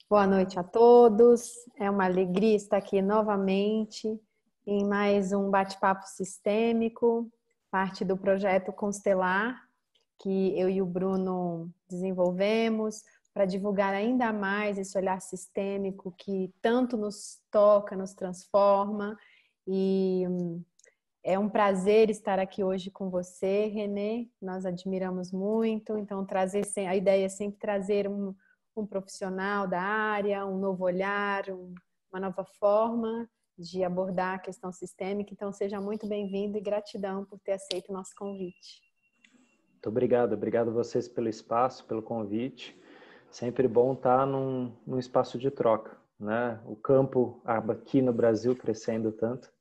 Boa noite a todos. É uma alegria estar aqui novamente em mais um bate-papo sistêmico, parte do projeto Constelar, que eu e o Bruno desenvolvemos para divulgar ainda mais esse olhar sistêmico que tanto nos toca, nos transforma. E é um prazer estar aqui hoje com você, Renê. Nós admiramos muito. Então, a ideia é sempre trazer um profissional da área, um novo olhar, uma nova forma de abordar a questão sistêmica. Então, seja muito bem-vindo e gratidão por ter aceito o nosso convite. Muito obrigado. Obrigado a vocês pelo espaço, pelo convite. Sempre bom estar num espaço de troca, né? O campo aqui no Brasil crescendo tanto,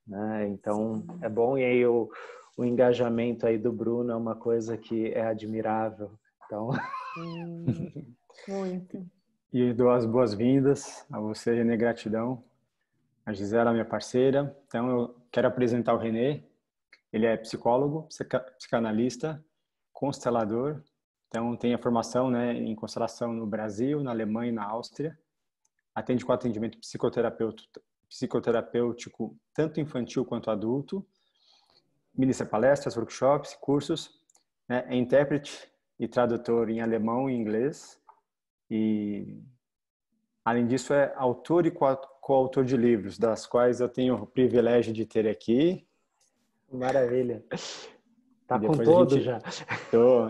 né? Então, sim, é bom. E aí o engajamento aí do Bruno é uma coisa que é admirável. Então... Muito. E dou as boas-vindas a você, Renê, gratidão. A Gisela, minha parceira. Então, eu quero apresentar o Renê. Ele é psicólogo, psicanalista, constelador. Então, tem a formação, né, em constelação no Brasil, na Alemanha e na Áustria. Atende com atendimento psicoterapêutico, tanto infantil quanto adulto. Ministra palestras, workshops, cursos. Né, é intérprete e tradutor em alemão e inglês. E, além disso, é autor e coautor de livros, das quais eu tenho o privilégio de ter aqui. Maravilha. Tá com todo já.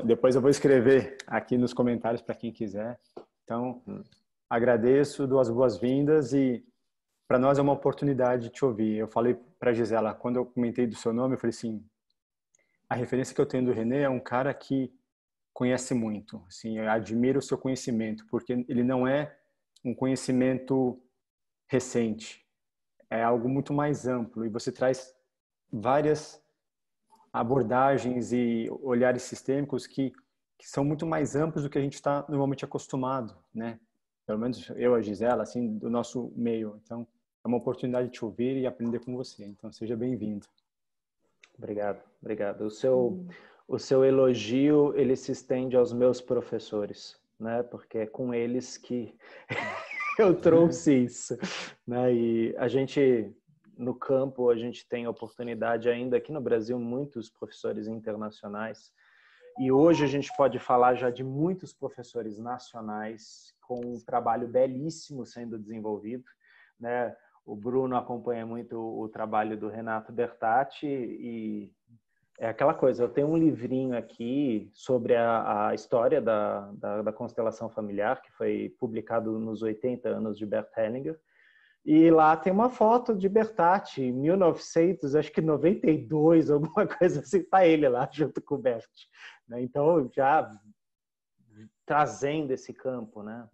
Depois eu vou escrever aqui nos comentários para quem quiser. Então, agradeço, dou as boas-vindas e para nós é uma oportunidade de te ouvir. Eu falei para a Gisela, quando eu comentei do seu nome, eu falei assim, a referência que eu tenho do Renê é um cara que conhece muito. Assim, eu admiro o seu conhecimento, porque ele não é um conhecimento recente. É algo muito mais amplo e você traz várias abordagens e olhares sistêmicos que são muito mais amplos do que a gente está normalmente acostumado, né? Pelo menos eu, a Gisela, assim, do nosso meio. Então, é uma oportunidade de te ouvir e aprender com você. Então, seja bem-vindo. Obrigado, obrigado. O seu elogio, ele se estende aos meus professores, né? Porque é com eles que eu trouxe isso, né? E a gente, no campo, a gente tem oportunidade ainda aqui no Brasil, muitos professores internacionais. E hoje a gente pode falar já de muitos professores nacionais com um trabalho belíssimo sendo desenvolvido, né? O Bruno acompanha muito o trabalho do Renato Bertatti e é aquela coisa, eu tenho um livrinho aqui sobre a história da constelação familiar, que foi publicado nos 80 anos de Bert Hellinger, e lá tem uma foto de Bertatti, em 1992, alguma coisa assim, tá ele lá junto com o Bert, né? Então, já trazendo esse campo, né?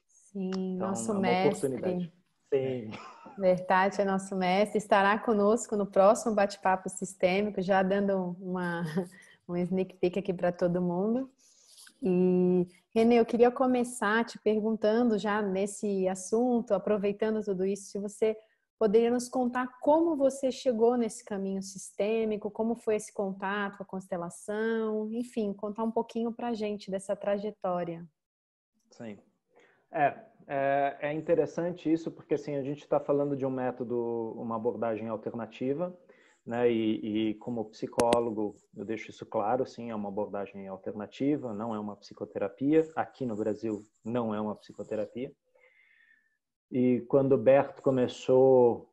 Sim, então, nosso é uma mestre. Sim. Bertatti é nosso mestre, estará conosco no próximo bate-papo sistêmico, já dando um sneak peek aqui para todo mundo. E, Renê, eu queria começar te perguntando já nesse assunto, aproveitando tudo isso, se você poderia nos contar como você chegou nesse caminho sistêmico, como foi esse contato com a constelação, enfim, contar um pouquinho para a gente dessa trajetória. Sim. É interessante isso, porque assim, a gente está falando de um método, uma abordagem alternativa, né? E como psicólogo, eu deixo isso claro, sim, é uma abordagem alternativa, não é uma psicoterapia. Aqui no Brasil, não é uma psicoterapia. E quando o Bert começou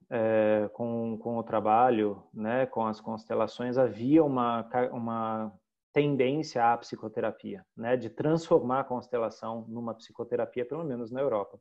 com o trabalho, né, com as constelações, havia uma tendência à psicoterapia, né, de transformar a constelação numa psicoterapia, pelo menos na Europa.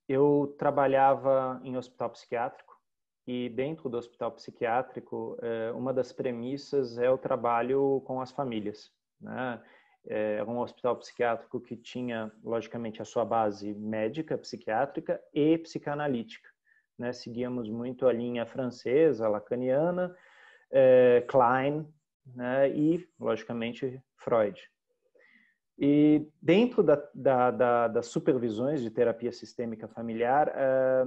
Eu trabalhava em hospital psiquiátrico e dentro do hospital psiquiátrico, uma das premissas é o trabalho com as famílias, né? Era um hospital psiquiátrico que tinha, logicamente, a sua base médica, psiquiátrica e psicanalítica, né? Seguíamos muito a linha francesa, lacaniana, Klein, né? E, logicamente, Freud. E dentro das supervisões de terapia sistêmica familiar,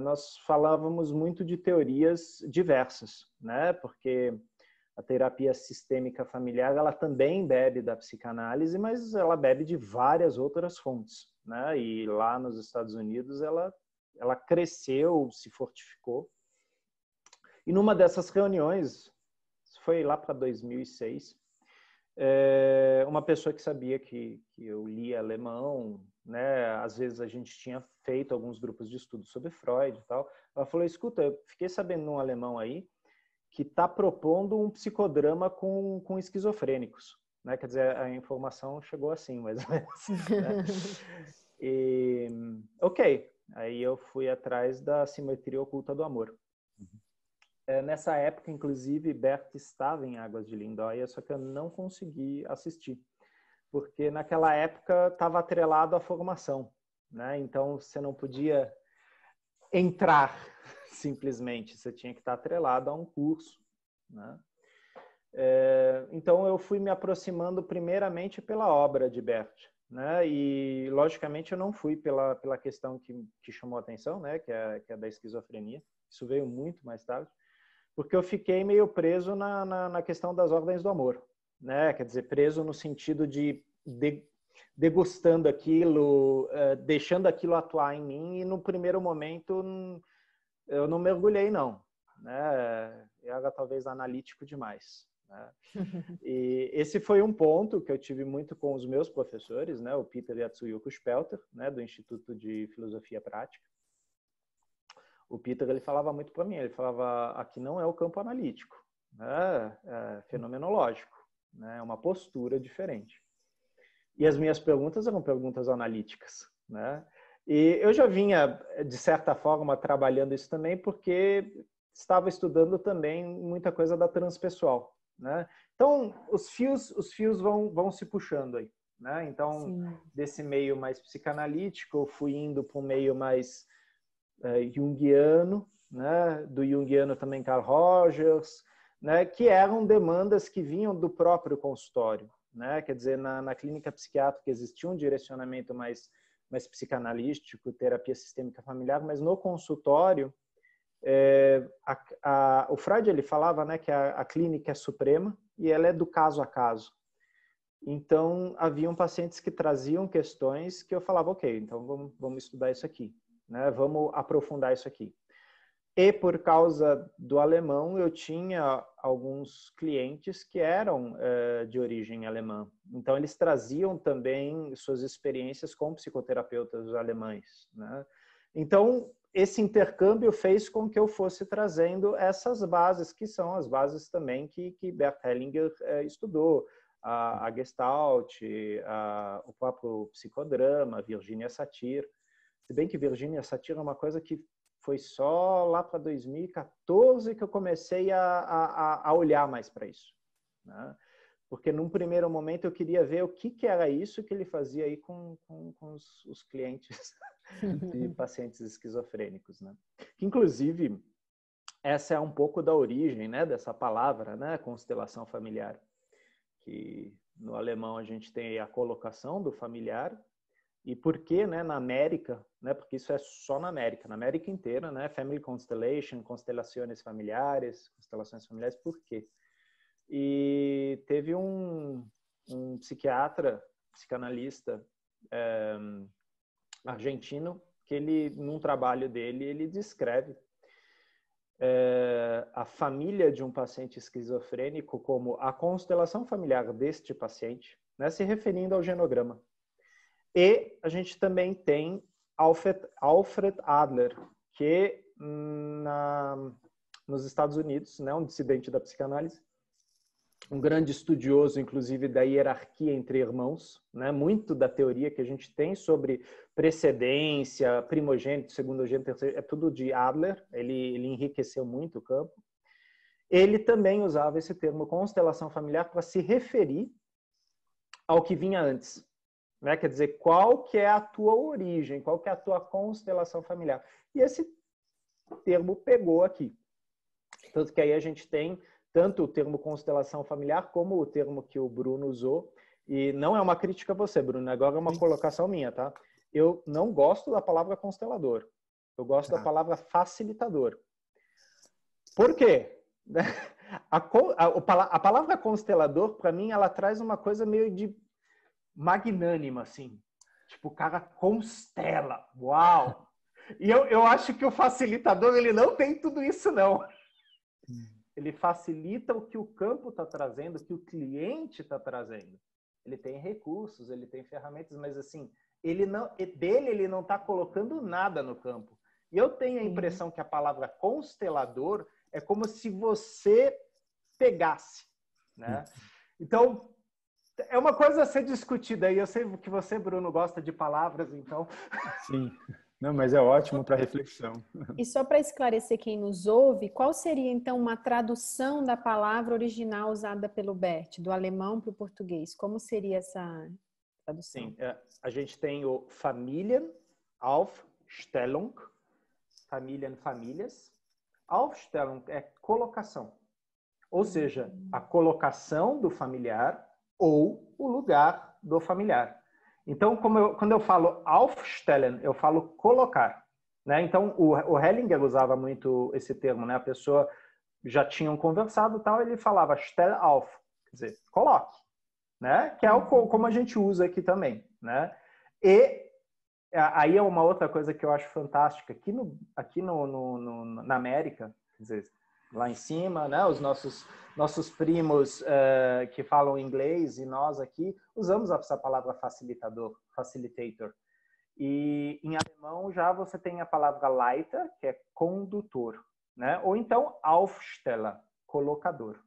nós falávamos muito de teorias diversas, né? Porque A terapia sistêmica familiar, ela também bebe da psicanálise, mas ela bebe de várias outras fontes, né? E lá nos Estados Unidos ela cresceu, se fortificou. E numa dessas reuniões, foi lá para 2006, uma pessoa que sabia que eu lia alemão, né? Às vezes a gente tinha feito alguns grupos de estudo sobre Freud e tal. Ela falou, escuta, eu fiquei sabendo num alemão aí que está propondo um psicodrama com esquizofrênicos, né? Quer dizer, a informação chegou assim, mais ou menos. Né? E, ok, aí eu fui atrás da Simetria Oculta do Amor. Nessa época, inclusive, Bert estava em Águas de Lindóia, só que eu não consegui assistir, porque naquela época estava atrelado à formação, né? Então você não podia entrar simplesmente, você tinha que estar atrelado a um curso, né? Então eu fui me aproximando primeiramente pela obra de Bert, né? E logicamente eu não fui pela questão que chamou a atenção, né? Que é da esquizofrenia. Isso veio muito mais tarde, porque eu fiquei meio preso na questão das ordens do amor, né? Quer dizer, preso no sentido de degustando aquilo, deixando aquilo atuar em mim, e no primeiro momento eu não mergulhei, não, né? Eu era talvez analítico demais, né? E esse foi um ponto que eu tive muito com os meus professores, né? O Peter e a Tsuyuko Spelter, né? Do Instituto de Filosofia Prática. O Peter, ele falava muito para mim, ele falava, aqui não é o campo analítico, né? É fenomenológico, né? É uma postura diferente. E as minhas perguntas eram perguntas analíticas, né? E eu já vinha, de certa forma, trabalhando isso também, porque estava estudando também muita coisa da transpessoal, né? Então, os fios vão se puxando aí, né? Então, sim, desse meio mais psicanalítico, eu fui indo para um meio mais junguiano, né? Do junguiano também Carl Rogers, né? Que eram demandas que vinham do próprio consultório, né? Quer dizer, na clínica psiquiátrica existia um direcionamento mais psicanalístico, terapia sistêmica familiar, mas no consultório, o Freud, ele falava, né, que a clínica é suprema e ela é do caso a caso. Então, haviam pacientes que traziam questões que eu falava, ok, então vamos estudar isso aqui, né? Vamos aprofundar isso aqui. E por causa do alemão, eu tinha alguns clientes que eram de origem alemã. Então, eles traziam também suas experiências com psicoterapeutas alemães, né? Então, esse intercâmbio fez com que eu fosse trazendo essas bases, que são as bases também que Bert Hellinger estudou. A Gestalt, o próprio psicodrama, Virginia Satir. Se bem que Virginia Satir é uma coisa que foi só lá para 2014 que eu comecei a olhar mais para isso, né? Porque num primeiro momento eu queria ver o que era isso que ele fazia aí com os clientes de pacientes esquizofrênicos, né? Que, inclusive, essa é um pouco da origem, né, dessa palavra, né, constelação familiar, que no alemão a gente tem a colocação do familiar. E por que, né, na América, né, porque isso é só na América inteira, né, Family Constellation, constelações familiares, por quê? E teve um psiquiatra, psicanalista argentino, que ele, num trabalho dele, ele descreve a família de um paciente esquizofrênico como a constelação familiar deste paciente, né, se referindo ao genograma. E a gente também tem Alfred Adler, que nos Estados Unidos, né, um dissidente da psicanálise, um grande estudioso, inclusive, da hierarquia entre irmãos, né, muito da teoria que a gente tem sobre precedência, primogênito, segundogênito, terceiro, é tudo de Adler, ele enriqueceu muito o campo. Ele também usava esse termo constelação familiar para se referir ao que vinha antes. Né? Quer dizer, qual que é a tua origem, qual que é a tua constelação familiar. E esse termo pegou aqui. Tanto que aí a gente tem tanto o termo constelação familiar como o termo que o Bruno usou. E não é uma crítica a você, Bruno, agora é uma colocação minha, tá? Eu não gosto da palavra constelador. Eu gosto da palavra facilitador. Por quê? A palavra constelador, para mim, ela traz uma coisa meio de magnânima, assim. Tipo, o cara constela. Uau! E eu acho que o facilitador, ele não tem tudo isso, não. Ele facilita o que o campo está trazendo, o que o cliente está trazendo. Ele tem recursos, ele tem ferramentas, mas assim, ele não está colocando nada no campo. E eu tenho a impressão que a palavra constelador é como se você pegasse, né? Então, é uma coisa a ser discutida. E eu sei que você, Bruno, gosta de palavras, então... Sim. Não, mas é ótimo para reflexão. E só para esclarecer quem nos ouve, qual seria então uma tradução da palavra original usada pelo Bert, do alemão para o português? Como seria essa tradução? Sim, a gente tem o Familien, Aufstellung, Familien, famílias. Aufstellung é colocação. Ou seja, a colocação do familiar ou o lugar do familiar. Então, quando eu falo aufstellen, eu falo colocar, né? Então, o Hellinger usava muito esse termo, né? A pessoa já tinham conversado e tal, ele falava stell auf, quer dizer, coloque, né? Que é como a gente usa aqui também, né? E aí é uma outra coisa que eu acho fantástica. Aqui na América, quer dizer, lá em cima, né? Os nossos primos que falam inglês e nós aqui usamos essa palavra facilitador, facilitator. E em alemão já você tem a palavra Leiter, que é condutor, né? Ou então Aufsteller, colocador,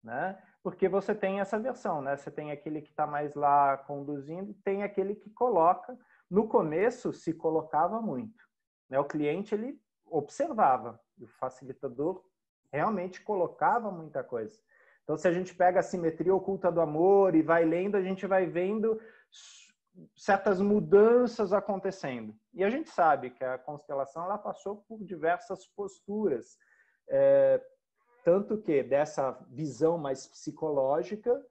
né? Porque você tem essa versão, né? Você tem aquele que está mais lá conduzindo, tem aquele que coloca. No começo se colocava muito, né? O cliente ele observava, o facilitador realmente colocava muita coisa. Então, se a gente pega a simetria oculta do amor e vai lendo, a gente vai vendo certas mudanças acontecendo. E a gente sabe que a constelação ela passou por diversas posturas. Tanto que dessa visão mais psicológica,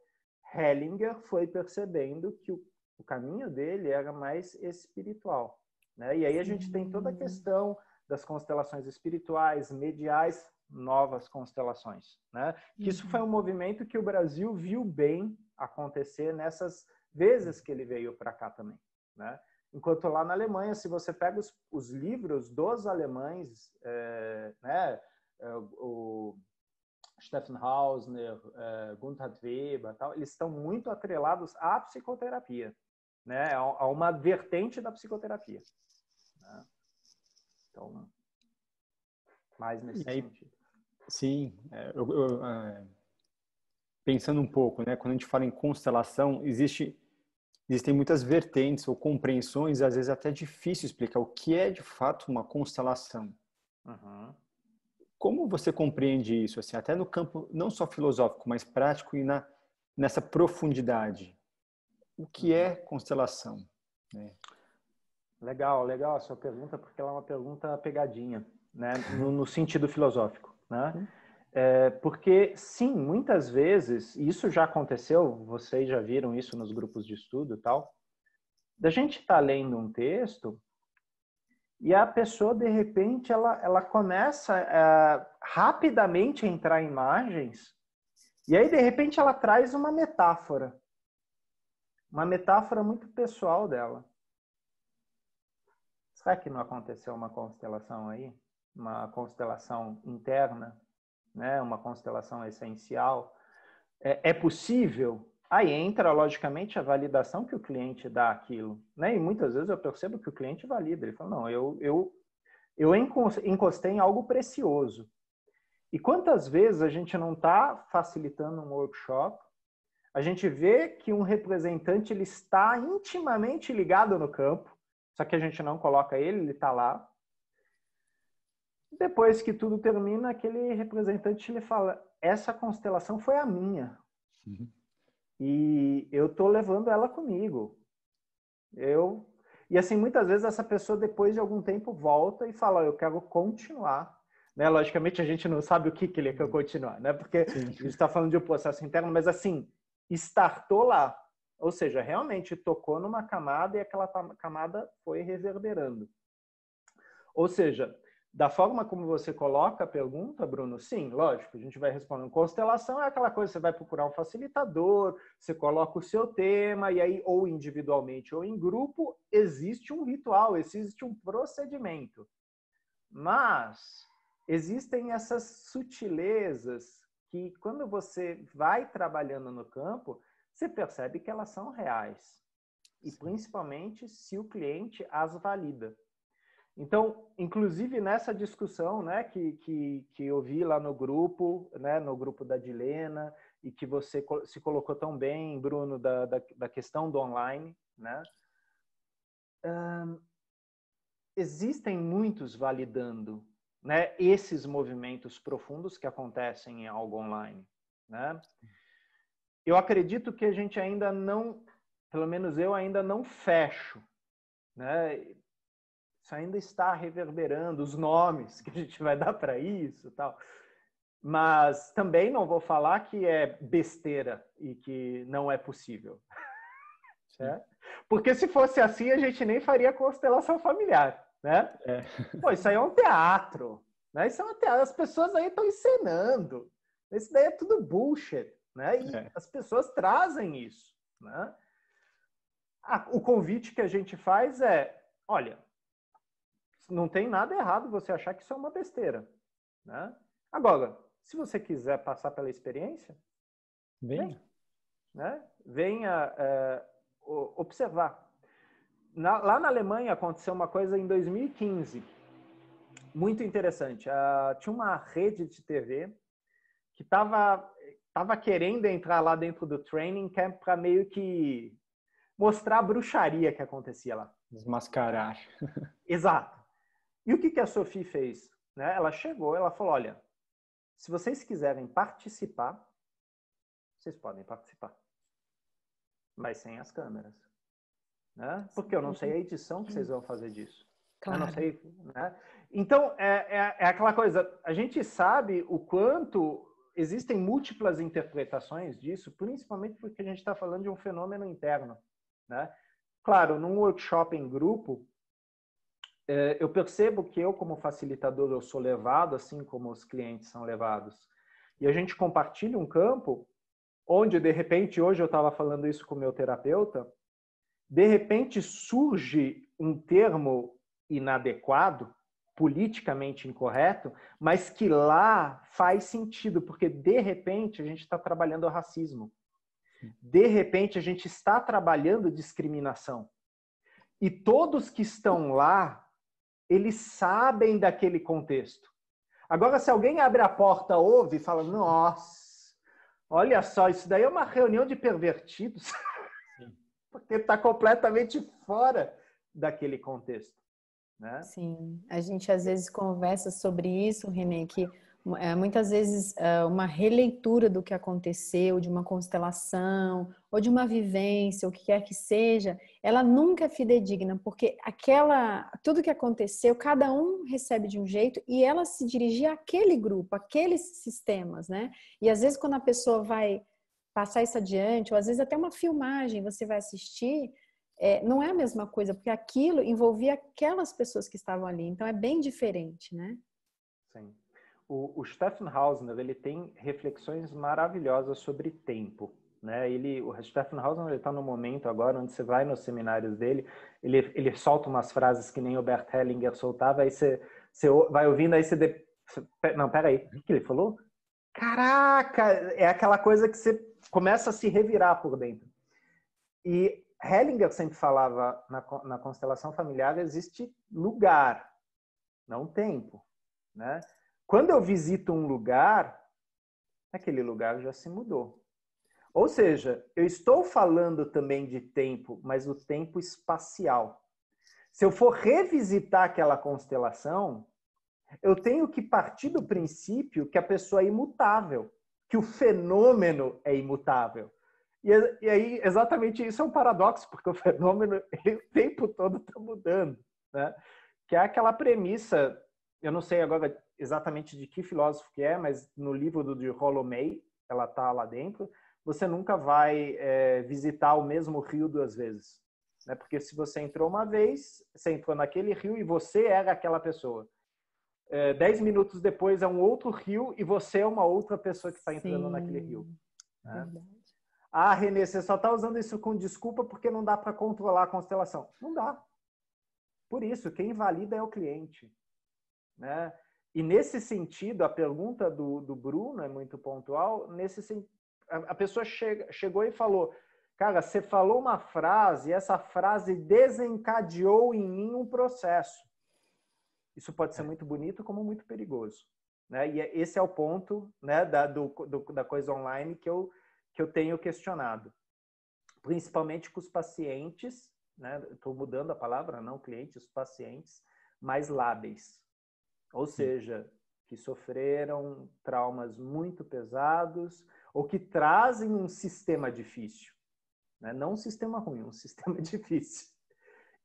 Hellinger foi percebendo que o caminho dele era mais espiritual, né? E aí a gente tem toda a questão das constelações espirituais, mediais, novas constelações, né? Que isso foi um movimento que o Brasil viu bem acontecer nessas vezes que ele veio para cá também, né? Enquanto lá na Alemanha, se você pega os livros dos alemães, né? O Stefan Hausner, Gunther Weber, tal, eles estão muito atrelados à psicoterapia, né? A uma vertente da psicoterapia, né? Então, mais nesse sentido. Sim, pensando um pouco, né? Quando a gente fala em constelação, existem muitas vertentes ou compreensões, às vezes até difícil explicar o que é de fato uma constelação. Uhum. Como você compreende isso, assim, até no campo não só filosófico, mas prático e nessa profundidade? O que é constelação? Né? Legal a sua pergunta, porque ela é uma pergunta pegadinha, né? No sentido filosófico, né? Porque, sim, muitas vezes, e isso já aconteceu, vocês já viram isso nos grupos de estudo e tal, da gente estar lendo um texto e a pessoa, de repente, ela começa rapidamente a entrar em imagens e aí, de repente, ela traz uma metáfora muito pessoal dela. Será que não aconteceu uma constelação aí? Uma constelação interna, né? Uma constelação essencial? É possível? Aí entra, logicamente, a validação que o cliente dá àquilo, né? E muitas vezes eu percebo que o cliente valida. Ele fala, não, eu encostei em algo precioso. E quantas vezes a gente não está facilitando um workshop, a gente vê que um representante ele está intimamente ligado no campo, só que a gente não coloca ele está lá. Depois que tudo termina, aquele representante ele fala, essa constelação foi a minha. Uhum. E eu estou levando ela comigo. E assim, muitas vezes essa pessoa, depois de algum tempo, volta e fala, eu quero continuar. Né? Logicamente, a gente não sabe o que ele quer continuar, né? Porque a gente está falando de um processo interno, mas assim, startou lá. Ou seja, realmente tocou numa camada e aquela camada foi reverberando. Ou seja, Da forma como você coloca a pergunta, Bruno, sim, lógico, a gente vai respondendo. Constelação é aquela coisa, você vai procurar um facilitador, você coloca o seu tema, e aí, ou individualmente ou em grupo, existe um ritual, existe um procedimento. Mas existem essas sutilezas que, quando você vai trabalhando no campo, você percebe que elas são reais. E principalmente se o cliente as valida. Então, inclusive nessa discussão, né, que eu vi lá no grupo, né, no grupo da Dilena, e que você se colocou tão bem, Bruno, da questão do online, né, existem muitos validando, né, esses movimentos profundos que acontecem em algo online, né. Eu acredito que a gente ainda não, pelo menos eu ainda não fecho, né. Isso ainda está reverberando, os nomes que a gente vai dar para isso e tal. Mas também não vou falar que é besteira e que não é possível. Certo? Porque se fosse assim, a gente nem faria constelação familiar, né? Pô, isso aí é um teatro, né? Isso é um teatro. As pessoas aí estão encenando. Isso daí é tudo bullshit, né? E as pessoas trazem isso, né? O convite que a gente faz é, olha, não tem nada errado você achar que isso é uma besteira, né? Agora, se você quiser passar pela experiência, venha, né? Venha observar. Lá na Alemanha aconteceu uma coisa em 2015, muito interessante. Tinha uma rede de TV que estava querendo entrar lá dentro do training camp para meio que mostrar a bruxaria que acontecia lá. Desmascarar. Exato. E o que a Sophie fez? Né? Ela chegou, ela falou, olha, se vocês quiserem participar, vocês podem participar. Mas sem as câmeras. Né? Porque eu não sei a edição que vocês vão fazer disso. Claro. Eu não sei. Né? Então, é aquela coisa, a gente sabe o quanto existem múltiplas interpretações disso, principalmente porque a gente está falando de um fenômeno interno. Né? Claro, num workshop em grupo, eu percebo que eu, como facilitador, eu sou levado, assim como os clientes são levados. E a gente compartilha um campo onde, de repente, hoje eu estava falando isso com o meu terapeuta, de repente surge um termo inadequado, politicamente incorreto, mas que lá faz sentido, porque, de repente, a gente está trabalhando o racismo. De repente, a gente está trabalhando discriminação. E todos que estão lá, eles sabem daquele contexto. Agora, se alguém abre a porta, ouve e fala, nossa, olha só, isso daí é uma reunião de pervertidos, porque está completamente fora daquele contexto. Né? Sim, a gente às vezes conversa sobre isso, Renê, que muitas vezes uma releitura do que aconteceu, de uma constelação, ou de uma vivência, o que quer que seja, ela nunca é fidedigna, porque tudo que aconteceu, cada um recebe de um jeito e ela se dirigia àquele grupo, àqueles sistemas, né? E às vezes quando a pessoa vai passar isso adiante, ou às vezes até uma filmagem você vai assistir, não é a mesma coisa, porque aquilo envolvia aquelas pessoas que estavam ali, então é bem diferente, né? Sim. O Stephen Hausner, ele tem reflexões maravilhosas sobre tempo, né? O Stephen Hausner, ele está no momento agora onde você vai nos seminários dele, ele solta umas frases que nem o Bert Hellinger soltava, aí você vai ouvindo, aí você... Não, peraí, o que ele falou? Caraca! É aquela coisa que você começa a se revirar por dentro. E Hellinger sempre falava, na constelação familiar existe lugar, não tempo, né? Quando eu visito um lugar, aquele lugar já se mudou. Ou seja, eu estou falando também de tempo, mas o tempo espacial. Se eu for revisitar aquela constelação, eu tenho que partir do princípio que a pessoa é imutável, que o fenômeno é imutável. E aí, exatamente isso é um paradoxo, porque o fenômeno, ele, o tempo todo está mudando, né? Que é aquela premissa, eu não sei agora exatamente de que filósofo que é, mas no livro de Rollo May, ela está lá dentro, você nunca vai visitar o mesmo rio duas vezes. Né? Porque se você entrou uma vez, você entrou naquele rio e você era aquela pessoa. 10 minutos depois é um outro rio e você é uma outra pessoa que está entrando naquele rio. Né? Ah, Renê, você só está usando isso com desculpa porque não dá para controlar a constelação. Não dá. Por isso, quem invalida é o cliente. Né? E nesse sentido, a pergunta do Bruno é muito pontual. A pessoa chegou e falou, cara, você falou uma frase e essa frase desencadeou em mim um processo. Isso pode ser muito bonito como muito perigoso. Né? E esse é o ponto, né, da coisa online que eu tenho questionado. Principalmente com os pacientes, né? Estou mudando a palavra, não clientes, os pacientes mais lábeis. Ou seja, que sofreram traumas muito pesados ou que trazem um sistema difícil. Né? Não um sistema ruim, um sistema difícil.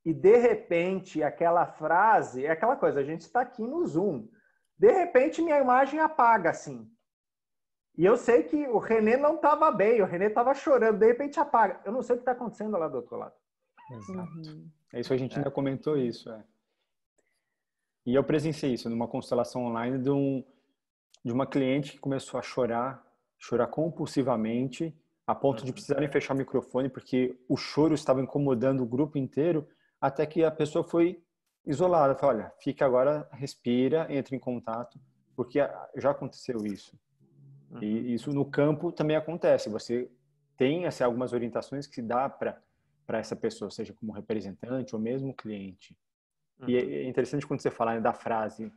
E, de repente, aquela frase, é aquela coisa, a gente está aqui no Zoom. De repente, minha imagem apaga, assim. E eu sei que o Renê não estava bem, o Renê estava chorando, de repente apaga. Eu não sei o que está acontecendo lá do outro lado. Exato. É isso, a gente ainda comentou isso. E eu presenciei isso numa constelação online de uma cliente que começou a chorar compulsivamente, a ponto de precisarem fechar o microfone, porque o choro estava incomodando o grupo inteiro, até que a pessoa foi isolada. Falou, olha, fica agora, respira, entre em contato, porque já aconteceu isso. E isso no campo também acontece. Você tem assim, algumas orientações que dá para essa pessoa, seja como representante ou mesmo cliente. E é interessante quando você fala, né, da frase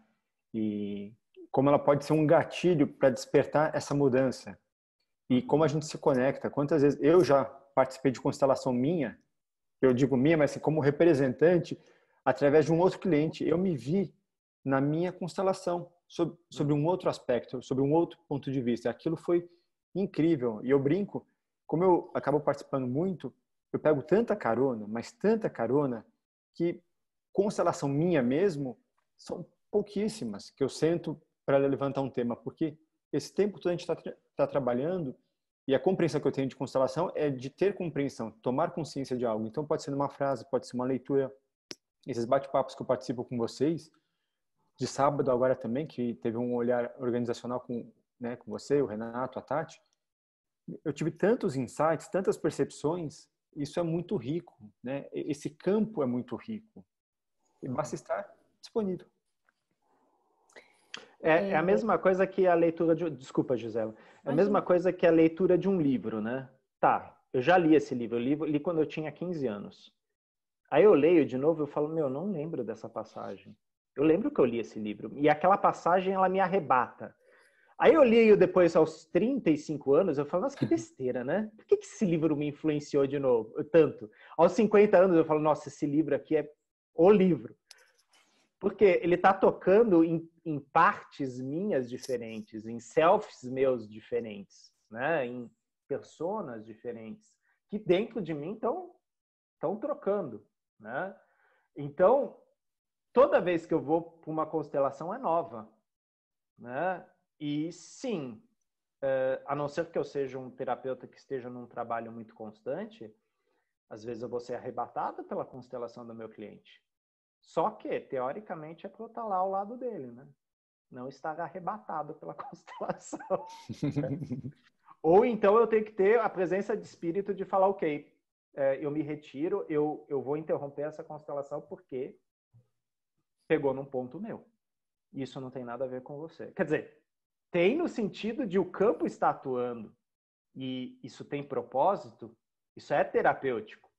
e como ela pode ser um gatilho para despertar essa mudança. E como a gente se conecta. Quantas vezes eu já participei de constelação minha, eu digo minha, mas assim, como representante, através de um outro cliente, eu me vi na minha constelação sobre um outro aspecto, sobre um outro ponto de vista. Aquilo foi incrível. E eu brinco, como eu acabo participando muito, eu pego tanta carona, mas tanta carona, que constelação minha mesmo são pouquíssimas que eu sento para levantar um tema, porque esse tempo todo a gente está trabalhando e a compreensão que eu tenho de constelação é de ter compreensão, tomar consciência de algo. Então pode ser numa frase, pode ser uma leitura. Esses bate-papos que eu participo com vocês, de sábado agora também, que teve um olhar organizacional com, né, com você, o Renato, a Tati, eu tive tantos insights, tantas percepções, isso é muito rico, né? Esse campo é muito rico. E basta estar disponível. É a mesma coisa que a leitura de... Desculpa, Gisela. É a mesma coisa que a leitura de um livro, né? Tá, eu já li esse livro. Eu li quando eu tinha 15 anos. Aí eu leio de novo e eu falo, meu, não lembro dessa passagem. Eu lembro que eu li esse livro. E aquela passagem, ela me arrebata. Aí eu li depois, aos 35 anos, eu falo, nossa, que besteira, né? Por que esse livro me influenciou de novo? Tanto. Aos 50 anos eu falo, nossa, esse livro aqui é o livro. Porque ele está tocando em partes minhas diferentes, em selfies meus diferentes, né? Em personas diferentes, que dentro de mim estão trocando. Né? Então, toda vez que eu vou para uma constelação é nova. Né? E sim, a não ser que eu seja um terapeuta que esteja num trabalho muito constante, às vezes eu vou ser arrebatado pela constelação do meu cliente. Só que, teoricamente, é para eu estar lá ao lado dele, né? Não estar arrebatado pela constelação. Ou então eu tenho que ter a presença de espírito de falar, ok, eu me retiro, eu vou interromper essa constelação porque pegou num ponto meu. Isso não tem nada a ver com você. Quer dizer, tem no sentido de o campo estar atuando e isso tem propósito, isso é terapêutico,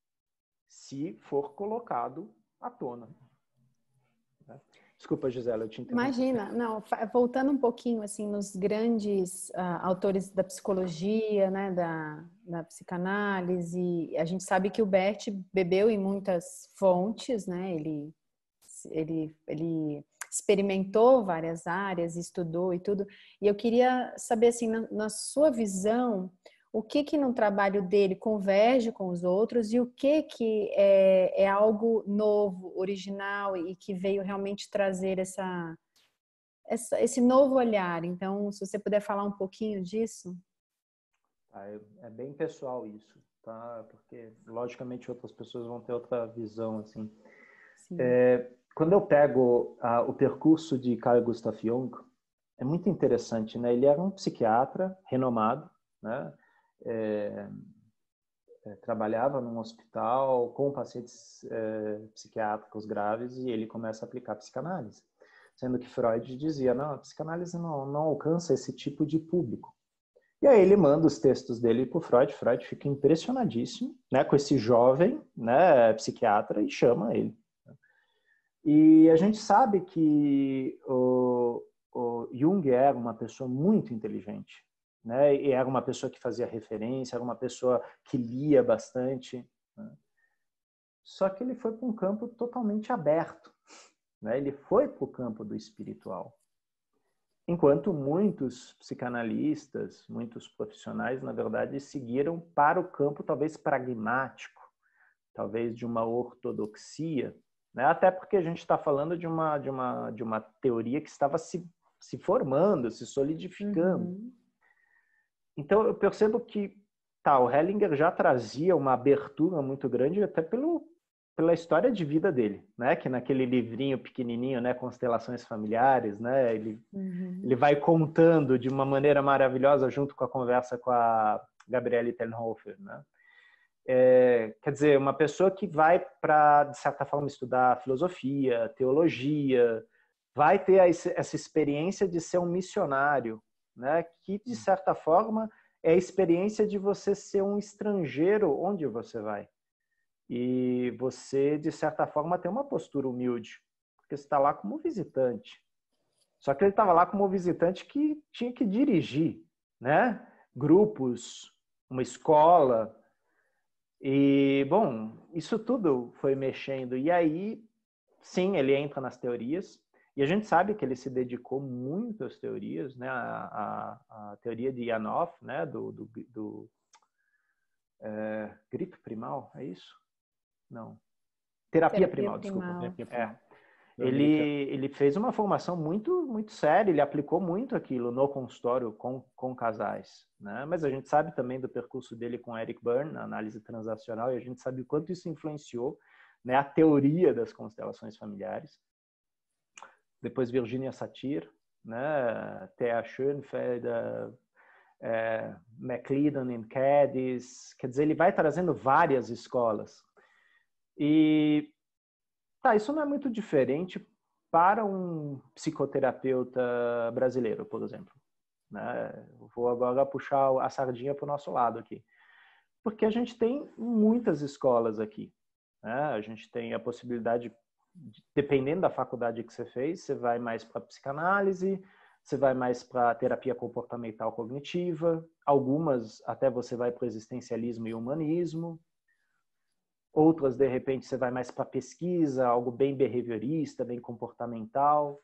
se for colocado à tona. Desculpa, Gisela, eu te interrompi. Imagina, não, voltando um pouquinho assim nos grandes autores da psicologia, né, da psicanálise, a gente sabe que o Bert bebeu em muitas fontes, né, ele experimentou várias áreas, estudou e tudo, e eu queria saber assim, na sua visão, o que no trabalho dele converge com os outros e o que é algo novo, original e que veio realmente trazer esse novo olhar. Então, se você puder falar um pouquinho disso. É bem pessoal isso, tá? Porque, logicamente, outras pessoas vão ter outra visão, assim. quando eu pego o percurso de Carl Gustav Jung, é muito interessante, né? Ele era um psiquiatra renomado, né? Trabalhava num hospital com pacientes psiquiátricos graves e ele começa a aplicar psicanálise. Sendo que Freud dizia, não, a psicanálise não alcança esse tipo de público. E aí ele manda os textos dele para o Freud. Freud fica impressionadíssimo, né, com esse jovem, né, psiquiatra e chama ele. E a gente sabe que o Jung era uma pessoa muito inteligente, né, e era uma pessoa que fazia referência, era uma pessoa que lia bastante, né? Só que ele foi para um campo totalmente aberto, né? Ele foi para o campo do espiritual. Enquanto muitos psicanalistas, muitos profissionais, na verdade, seguiram para o campo talvez pragmático, talvez de uma ortodoxia, né? Até porque a gente está falando de uma teoria que estava se formando, se solidificando. Uhum. Então, eu percebo que o Hellinger já trazia uma abertura muito grande, até pela história de vida dele, né? Que naquele livrinho pequenininho, né, Constelações Familiares, né, ele vai contando de uma maneira maravilhosa junto com a conversa com a Gabriele Tenhofer, né? Quer dizer, uma pessoa que vai para, de certa forma, estudar filosofia, teologia, vai ter essa experiência de ser um missionário, né? Que, de certa forma, é a experiência de você ser um estrangeiro onde você vai. E você, de certa forma, tem uma postura humilde, porque você está lá como visitante. Só que ele estava lá como visitante que tinha que dirigir, né? Grupos, uma escola. E, bom, isso tudo foi mexendo. E aí, sim, ele entra nas teorias. E a gente sabe que ele se dedicou muito às teorias, né? A teoria de Janov, né? Do grito primal, é isso? Não. Terapia primal, desculpa. Terapia primal. Ele fez uma formação muito, muito séria, ele aplicou muito aquilo no consultório com casais, né? Mas a gente sabe também do percurso dele com Eric Berne, na análise transacional, e a gente sabe o quanto isso influenciou, né, a teoria das constelações familiares. Depois Virginia Satir, né, Thea Schoenfeld, McLeod em Cadiz, quer dizer, ele vai trazendo várias escolas. E isso não é muito diferente para um psicoterapeuta brasileiro, por exemplo, né? Vou agora puxar a sardinha para o nosso lado aqui. Porque a gente tem muitas escolas aqui, né? A gente tem a possibilidade, dependendo da faculdade que você fez, você vai mais para psicanálise, você vai mais para terapia comportamental cognitiva, algumas até você vai para o existencialismo e humanismo. Outras, de repente, você vai mais para pesquisa, algo bem behaviorista, bem comportamental,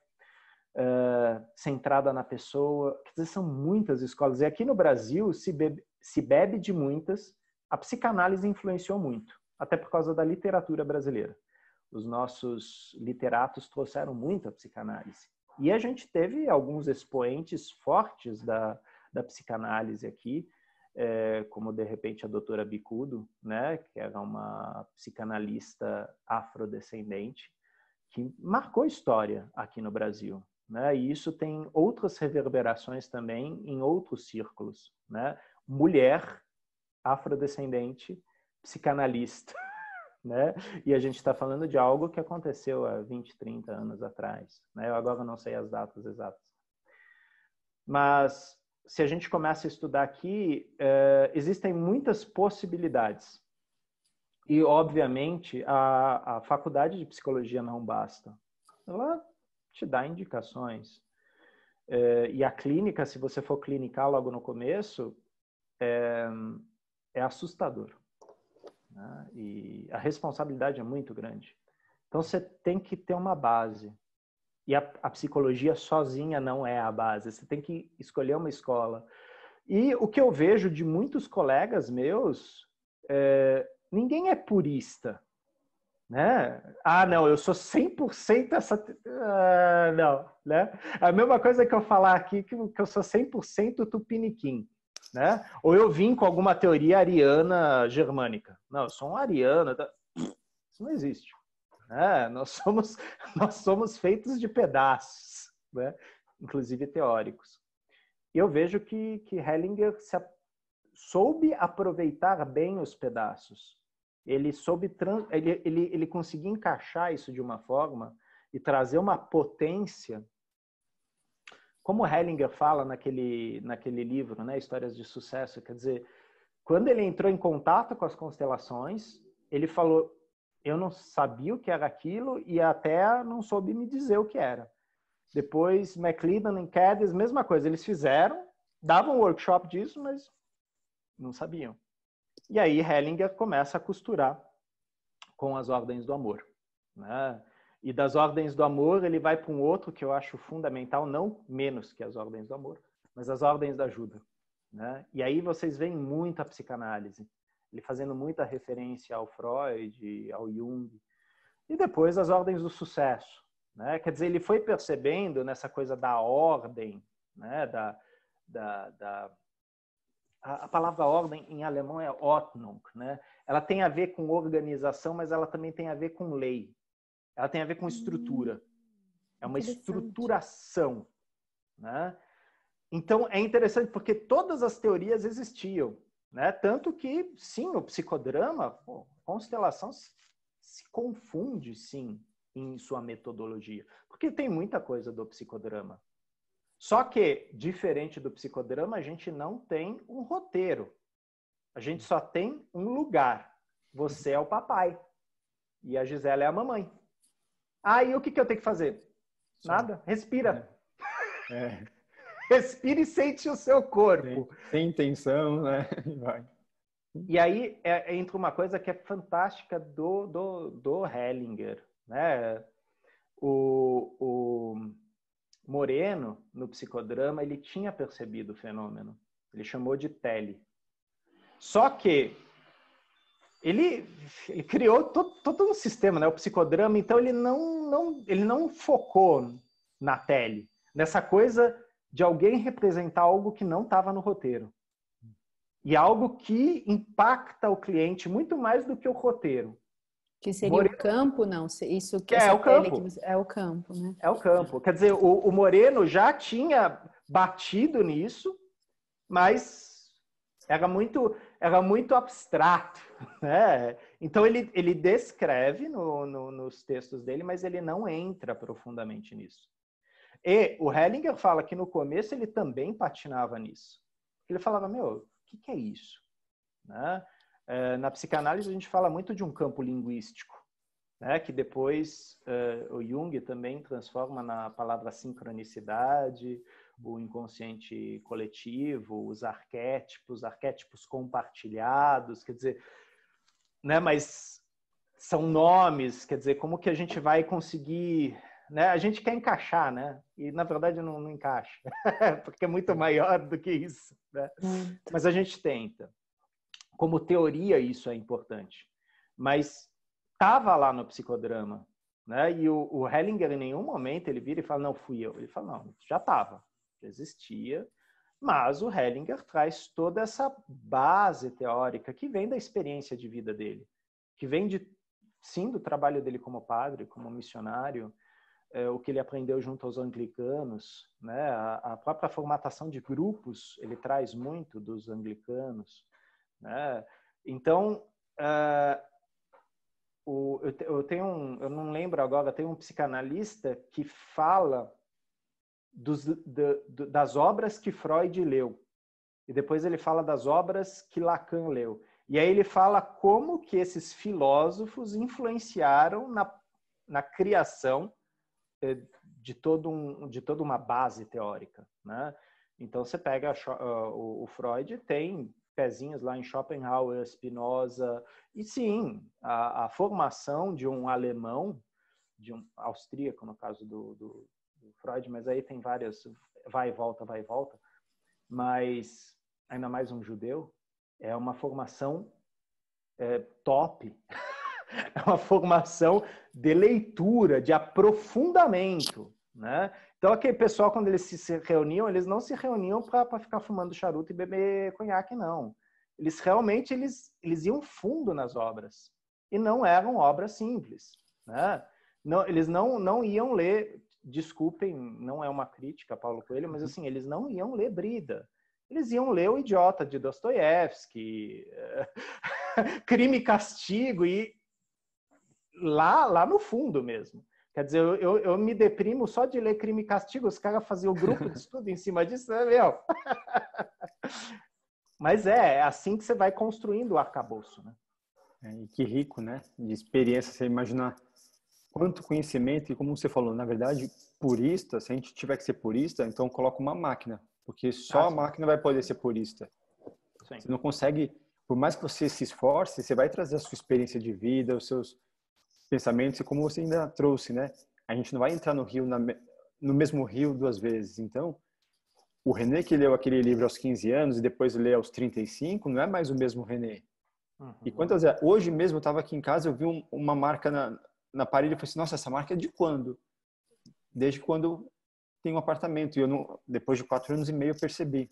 centrada na pessoa. Quer dizer, são muitas escolas. E aqui no Brasil se bebe de muitas. A psicanálise influenciou muito, até por causa da literatura brasileira. Os nossos literatos trouxeram muito a psicanálise. E a gente teve alguns expoentes fortes da psicanálise aqui, como de repente a doutora Bicudo, né, que era uma psicanalista afrodescendente, que marcou história aqui no Brasil, né? E isso tem outras reverberações também em outros círculos, né? Mulher afrodescendente, psicanalista, né? E a gente está falando de algo que aconteceu há 20, 30 anos atrás, né? Eu agora não sei as datas exatas. Mas se a gente começa a estudar aqui, existem muitas possibilidades. E, obviamente, a faculdade de psicologia não basta. Ela te dá indicações. E a clínica, se você for clinicar logo no começo, é assustador, né? E a responsabilidade é muito grande. Então, você tem que ter uma base. E a psicologia sozinha não é a base. Você tem que escolher uma escola. E o que eu vejo de muitos colegas meus, ninguém é purista, né? Ah, não, eu sou 100% essa... não, né? A mesma coisa que eu falar aqui que eu sou 100% tupiniquim, né? Ou eu vim com alguma teoria ariana germânica. Não, eu sou um ariano. Isso não existe, né? Nós somos feitos de pedaços, né? Inclusive teóricos. E eu vejo que Hellinger soube aproveitar bem os pedaços. Ele soube ele conseguia encaixar isso de uma forma e trazer uma potência, como Hellinger fala naquele livro, né, Histórias de Sucesso. Quer dizer, quando ele entrou em contato com as constelações, ele falou: eu não sabia o que era aquilo e até não soube me dizer o que era. Depois, MacLeod e Cadiz, mesma coisa. Eles fizeram, davam um workshop disso, mas não sabiam. E aí Hellinger começa a costurar com as ordens do amor, né? E das ordens do amor ele vai para um outro que eu acho fundamental, não menos que as ordens do amor, mas as ordens da ajuda, né? E aí vocês veem muito a psicanálise, ele fazendo muita referência ao Freud, ao Jung, e depois as ordens do sucesso, né? Quer dizer, ele foi percebendo nessa coisa da ordem, né? A palavra ordem em alemão é Ordnung, né? Ela tem a ver com organização, mas ela também tem a ver com lei. Ela tem a ver com estrutura. É uma estruturação, né? Então, é interessante porque todas as teorias existiam, né? Tanto que, sim, o psicodrama, constelação se confunde, sim, em sua metodologia. Porque tem muita coisa do psicodrama. Só que, diferente do psicodrama, a gente não tem um roteiro. A gente só tem um lugar. Você é o papai. E a Gisela é a mamãe. E o que eu tenho que fazer? Nada. Respira. Respira e sente o seu corpo. Sem intenção, né? Vai. E aí entra uma coisa que é fantástica do Hellinger, né? O Moreno, no psicodrama, ele tinha percebido o fenômeno. Ele chamou de tele. Só que ele criou todo um sistema, né? O psicodrama, então ele não focou na tele, nessa coisa de alguém representar algo que não estava no roteiro. E algo que impacta o cliente muito mais do que o roteiro. Que seria o campo, não? Isso que é o campo. É o campo, né? É o campo. Quer dizer, o Moreno já tinha batido nisso, mas era muito abstrato, né? Então ele descreve nos textos dele, mas ele não entra profundamente nisso. E o Hellinger fala que no começo ele também patinava nisso. Ele falava, o que é isso? Né? Na psicanálise a gente fala muito de um campo linguístico, né? Que depois o Jung também transforma na palavra sincronicidade, o inconsciente coletivo, os arquétipos compartilhados, quer dizer, né? Mas são nomes, quer dizer, como que a gente vai conseguir, né? A gente quer encaixar, né? E na verdade não encaixa, porque é muito maior do que isso, né? Mas a gente tenta. Como teoria isso é importante, mas estava lá no psicodrama, né? E o Hellinger em nenhum momento ele vira e fala, não fui eu. Ele fala, não, já estava, existia, mas o Hellinger traz toda essa base teórica que vem da experiência de vida dele, que vem sim do trabalho dele como padre, como missionário, o que ele aprendeu junto aos anglicanos, né? A própria formatação de grupos ele traz muito dos anglicanos, né? Então eu não lembro agora, tem um psicanalista que fala das obras que Freud leu e depois ele fala das obras que Lacan leu, e aí ele fala como que esses filósofos influenciaram na criação de toda uma base teórica, né? Então você pega o Freud, tem pezinhos lá em Schopenhauer, Spinoza, e sim, a formação de um alemão, de um austríaco no caso do Freud, mas aí tem várias, vai e volta, mas ainda mais um judeu, é uma formação top, é uma formação de leitura, de aprofundamento, né? Então, aquele pessoal, quando eles se reuniam, eles não se reuniam para ficar fumando charuto e beber conhaque, não. Eles realmente eles iam fundo nas obras. E não eram obras simples, né? Não, eles não iam ler, desculpem, não é uma crítica a Paulo Coelho, mas assim, eles não iam ler Brida. Eles iam ler O Idiota, de Dostoiévski, Crime e Castigo, e lá no fundo mesmo. Quer dizer, eu me deprimo só de ler Crime e Castigo, os caras faziam o grupo de estudo em cima disso, né, meu? Mas é assim que você vai construindo o arcabouço, né? E que rico, né? De experiência, você imaginar quanto conhecimento, e como você falou, na verdade, purista, se a gente tiver que ser purista, então coloca uma máquina, porque só a máquina vai poder ser purista. Sim. Você não consegue, por mais que você se esforce, você vai trazer a sua experiência de vida, os seus pensamentos, e como você ainda trouxe, né? A gente não vai entrar no rio, no mesmo rio 2 vezes. Então, o René que leu aquele livro aos 15 anos e depois lê aos 35, não é mais o mesmo René. E quantas vezes? Hoje mesmo eu estava aqui em casa, eu vi uma marca na parede, eu falei assim, nossa, essa marca é de quando? Desde quando tenho um apartamento. E eu não, depois de 4 anos e meio eu percebi.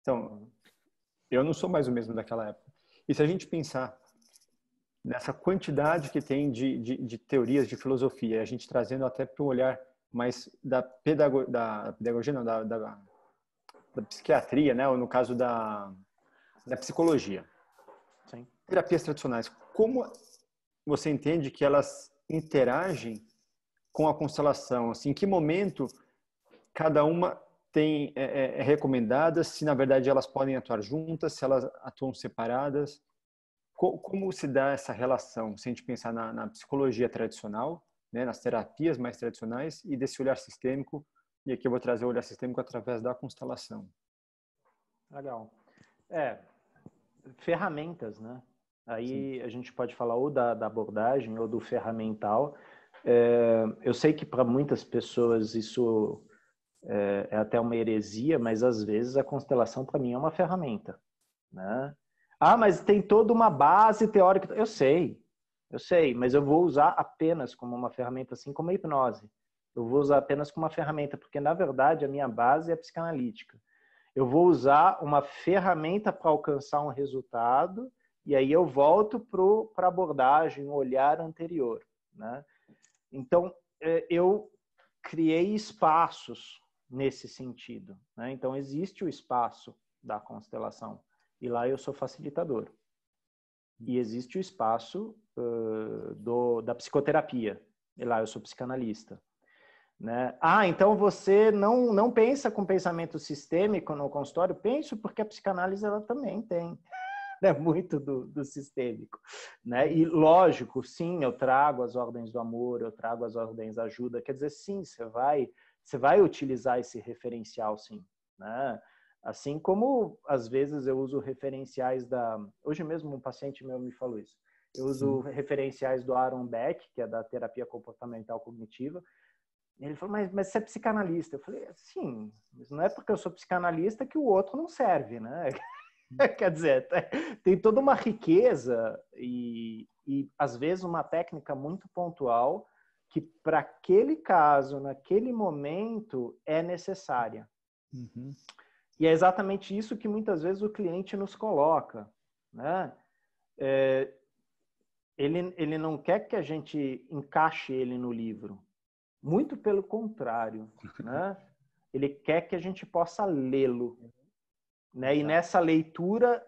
Então, eu não sou mais o mesmo daquela época. E se a gente pensar nessa quantidade que tem de teorias de filosofia, a gente trazendo até para o olhar mais da pedagogia, não, da psiquiatria, né? Ou no caso da psicologia. Sim. Terapias tradicionais, como você entende que elas interagem com a constelação? Assim, em que momento cada uma é recomendada, se na verdade elas podem atuar juntas, se elas atuam separadas? Como se dá essa relação, se a gente pensar na psicologia tradicional, né, nas terapias mais tradicionais, e desse olhar sistêmico, e aqui eu vou trazer o olhar sistêmico através da constelação. Legal. Ferramentas, né? Aí Sim. a gente pode falar ou da abordagem ou do ferramental. Eu sei que para muitas pessoas isso é até uma heresia, mas às vezes a constelação para mim é uma ferramenta, né? Ah, mas tem toda uma base teórica. Eu sei, mas eu vou usar apenas como uma ferramenta, assim como a hipnose. Eu vou usar apenas como uma ferramenta, porque na verdade a minha base é psicanalítica. Eu vou usar uma ferramenta para alcançar um resultado e aí eu volto para a abordagem, o olhar anterior, né? Então, eu criei espaços nesse sentido, né? Então, existe o espaço da constelação e lá eu sou facilitador. E existe o espaço da psicoterapia e lá eu sou psicanalista. Né? Ah, então você não pensa com pensamento sistêmico no consultório? Penso porque a psicanálise ela também tem, né? Muito do sistêmico. Né? E lógico, sim, eu trago as ordens do amor, eu trago as ordens da ajuda, quer dizer, sim, você vai utilizar esse referencial, sim. Né? Assim como, às vezes, eu uso referenciais Hoje mesmo um paciente meu me falou isso. Eu uso referenciais do Aaron Beck, que é da terapia comportamental cognitiva. Ele falou, mas você é psicanalista. Eu falei, sim, mas não é porque eu sou psicanalista que o outro não serve, né? Quer dizer, tem toda uma riqueza e, às vezes, uma técnica muito pontual que, para aquele caso, naquele momento, é necessária. Uhum. E é exatamente isso que, muitas vezes, o cliente nos coloca, né? Ele não quer que a gente encaixe ele no livro. Muito pelo contrário, né? Ele quer que a gente possa lê-lo, né? E nessa leitura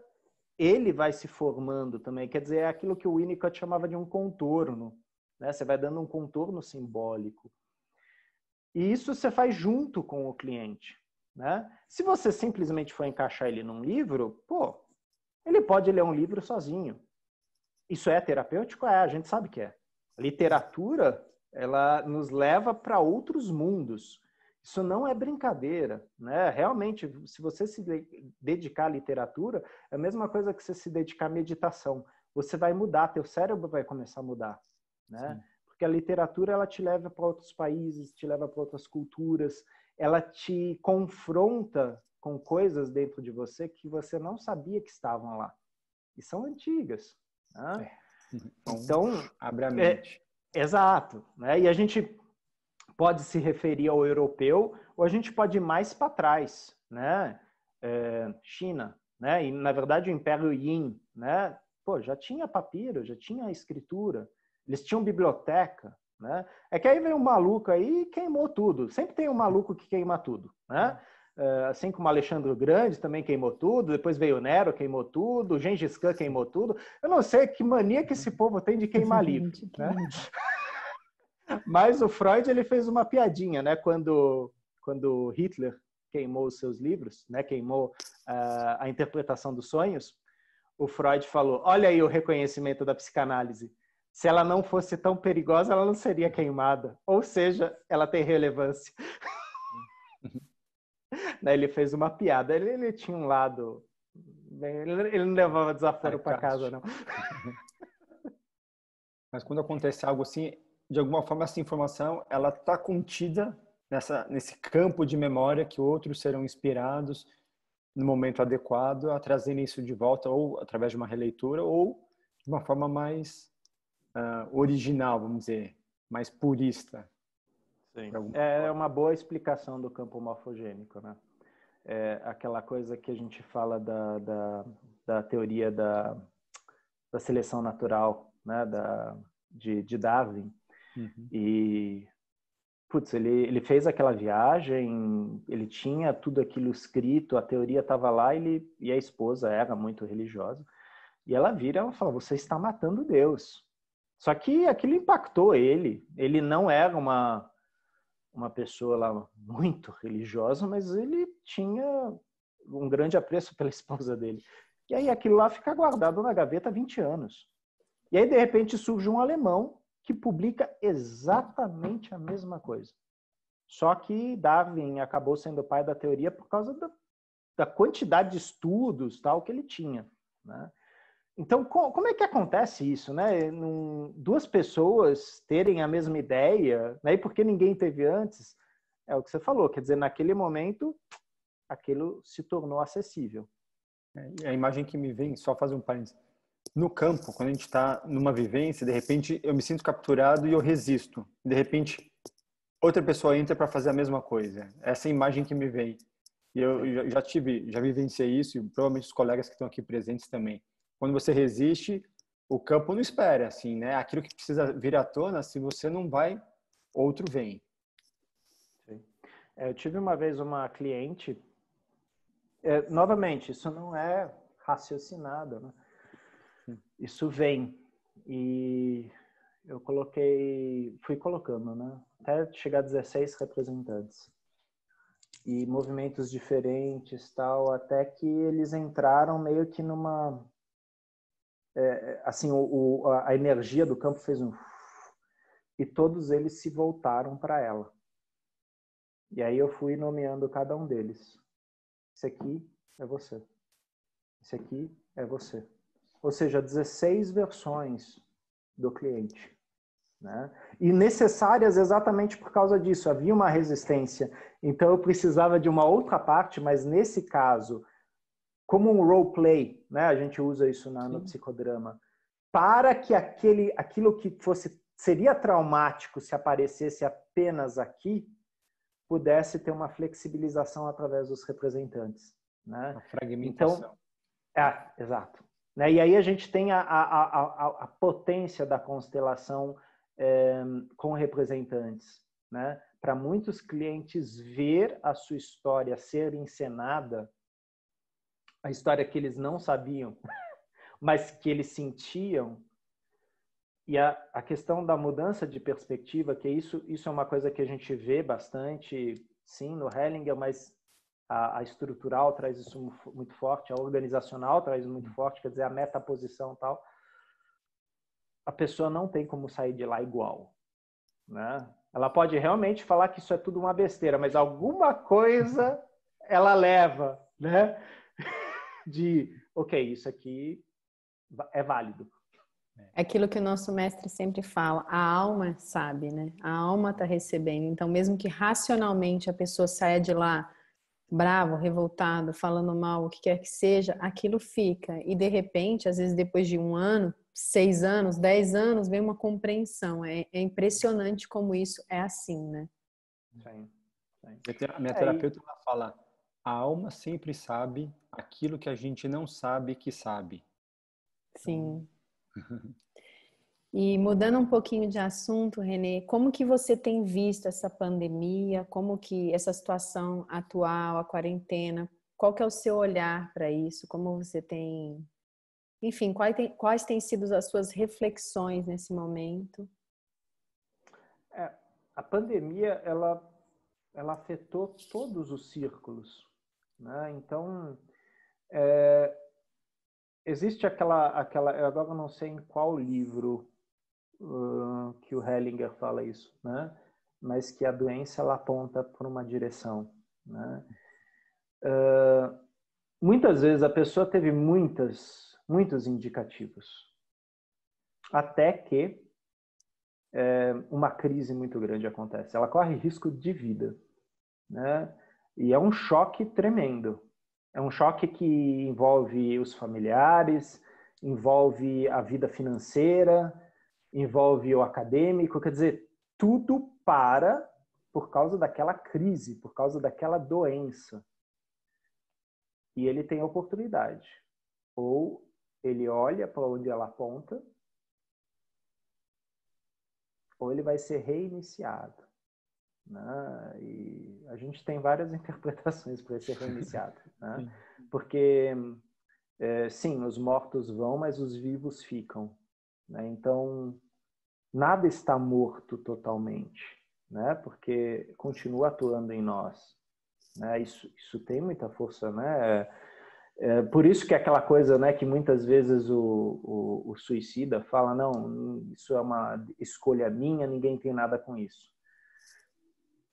ele vai se formando também. Quer dizer, é aquilo que o Winnicott chamava de um contorno, né? Você vai dando um contorno simbólico. E isso você faz junto com o cliente, né? Se você simplesmente for encaixar ele num livro, ele pode ler um livro sozinho. Isso é terapêutico? A gente sabe que é. A literatura ela nos leva para outros mundos. Isso não é brincadeira, né? Realmente, se você se dedicar à literatura, é a mesma coisa que você se dedicar à meditação. Você vai mudar, teu cérebro vai começar a mudar, né? Sim. Porque a literatura ela te leva para outros países, te leva para outras culturas, ela te confronta com coisas dentro de você que você não sabia que estavam lá. E são antigas, né? Então, abre a mente. Exato, né? E a gente pode se referir ao europeu ou a gente pode ir mais para trás, né? China, né? E na verdade o Império Yin, né? Já tinha papiro, já tinha escritura, eles tinham biblioteca, né? É que aí vem um maluco aí e queimou tudo. Sempre tem um maluco que queima tudo, né? Assim como Alexandre o Grande também queimou tudo, depois veio o Nero, queimou tudo, o Gengis Khan queimou tudo. Eu não sei que mania que esse povo tem de queimar livro, né? Mas o Freud, ele fez uma piadinha, né? Quando Hitler queimou os seus livros, né? Queimou a interpretação dos sonhos, o Freud falou, olha aí o reconhecimento da psicanálise. Se ela não fosse tão perigosa, ela não seria queimada. Ou seja, ela tem relevância. Ele fez uma piada. Ele tinha um lado... Ele não levava desaforo para casa, não. Mas quando acontece algo assim, de alguma forma essa informação ela está contida nesse campo de memória que outros serão inspirados no momento adequado a trazerem isso de volta, ou através de uma releitura, ou de uma forma mais original, vamos dizer, mais purista. Sim. É uma boa explicação do campo morfogênico, né? É aquela coisa que a gente fala da teoria da seleção natural, né? De Darwin. Uhum. E, putz, ele fez aquela viagem, ele tinha tudo aquilo escrito, a teoria estava lá, e a esposa era muito religiosa, e ela vira e ela fala, você está matando Deus. Só que aquilo impactou ele não era uma pessoa lá muito religiosa, mas ele tinha um grande apreço pela esposa dele. E aí aquilo lá fica guardado na gaveta há 20 anos. E aí, de repente, surge um alemão que publica exatamente a mesma coisa. Só que Darwin acabou sendo pai da teoria por causa da quantidade de estudos tal que ele tinha, né? Então, como é que acontece isso, né? Duas pessoas terem a mesma ideia, né? E por que ninguém teve antes? É o que você falou, quer dizer, naquele momento, aquilo se tornou acessível. A imagem que me vem, só fazer um parênteses, no campo, quando a gente está numa vivência, de repente eu me sinto capturado e eu resisto. De repente, outra pessoa entra para fazer a mesma coisa. Essa é a imagem que me vem. E eu já vivenciei isso, e provavelmente os colegas que estão aqui presentes também. Quando você resiste, o campo não espera, assim, né? Aquilo que precisa vir à tona, se você não vai, outro vem. Sim. Eu tive uma vez uma cliente, novamente, isso não é raciocinado, né? Isso vem. E eu fui colocando, né? Até chegar a 16 representantes. E movimentos diferentes, tal, até que eles entraram meio que numa... assim, a energia do campo fez um... E todos eles se voltaram para ela. E aí eu fui nomeando cada um deles. Esse aqui é você. Esse aqui é você. Ou seja, 16 versões do cliente, né? E necessárias exatamente por causa disso. Havia uma resistência. Então eu precisava de uma outra parte, mas nesse caso, como um role play, né? A gente usa isso no psicodrama, para que aquilo que seria traumático se aparecesse apenas aqui, pudesse ter uma flexibilização através dos representantes, né? A fragmentação. Então, exato. E aí a gente tem a potência da constelação com representantes, né? Para muitos clientes ver a sua história ser encenada, a história que eles não sabiam, mas que eles sentiam. E a questão da mudança de perspectiva, que isso é uma coisa que a gente vê bastante, sim, no Hellinger, mas a estrutural traz isso muito forte, a organizacional traz isso muito forte, quer dizer, a metaposição e tal. A pessoa não tem como sair de lá igual, né? Ela pode realmente falar que isso é tudo uma besteira, mas alguma coisa ela leva, né? Ok, isso aqui é válido. É aquilo que o nosso mestre sempre fala, a alma sabe, né? A alma está recebendo. Então, mesmo que racionalmente a pessoa saia de lá bravo, revoltado, falando mal, o que quer que seja, aquilo fica. E de repente, às vezes depois de 1 ano, 6 anos, 10 anos, vem uma compreensão. É impressionante como isso é assim, né? Sim. A minha terapeuta ela fala, a alma sempre sabe aquilo que a gente não sabe que sabe. Sim. E mudando um pouquinho de assunto, Renê, como que você tem visto essa pandemia? Como que essa situação atual, a quarentena, qual que é o seu olhar para isso? Como você tem, enfim, quais têm sido as suas reflexões nesse momento? A pandemia, ela afetou todos os círculos, né? Então, existe eu agora não sei em qual livro que o Hellinger fala isso, né? Mas que a doença ela aponta por uma direção, né? Muitas vezes a pessoa teve muitos indicativos, até que uma crise muito grande acontece. Ela corre risco de vida, né? E é um choque tremendo. É um choque que envolve os familiares, envolve a vida financeira, envolve o acadêmico, quer dizer, tudo para por causa daquela crise, por causa daquela doença. E ele tem a oportunidade. Ou ele olha para onde ela aponta, ou ele vai ser reiniciado, né? E a gente tem várias interpretações para ser reiniciado, né? Porque, sim, os mortos vão, mas os vivos ficam, né? Então, nada está morto totalmente, né? Porque continua atuando em nós, né? Isso tem muita força, né? Por isso que é aquela coisa, né, que muitas vezes o suicida fala, não, isso é uma escolha minha, ninguém tem nada com isso.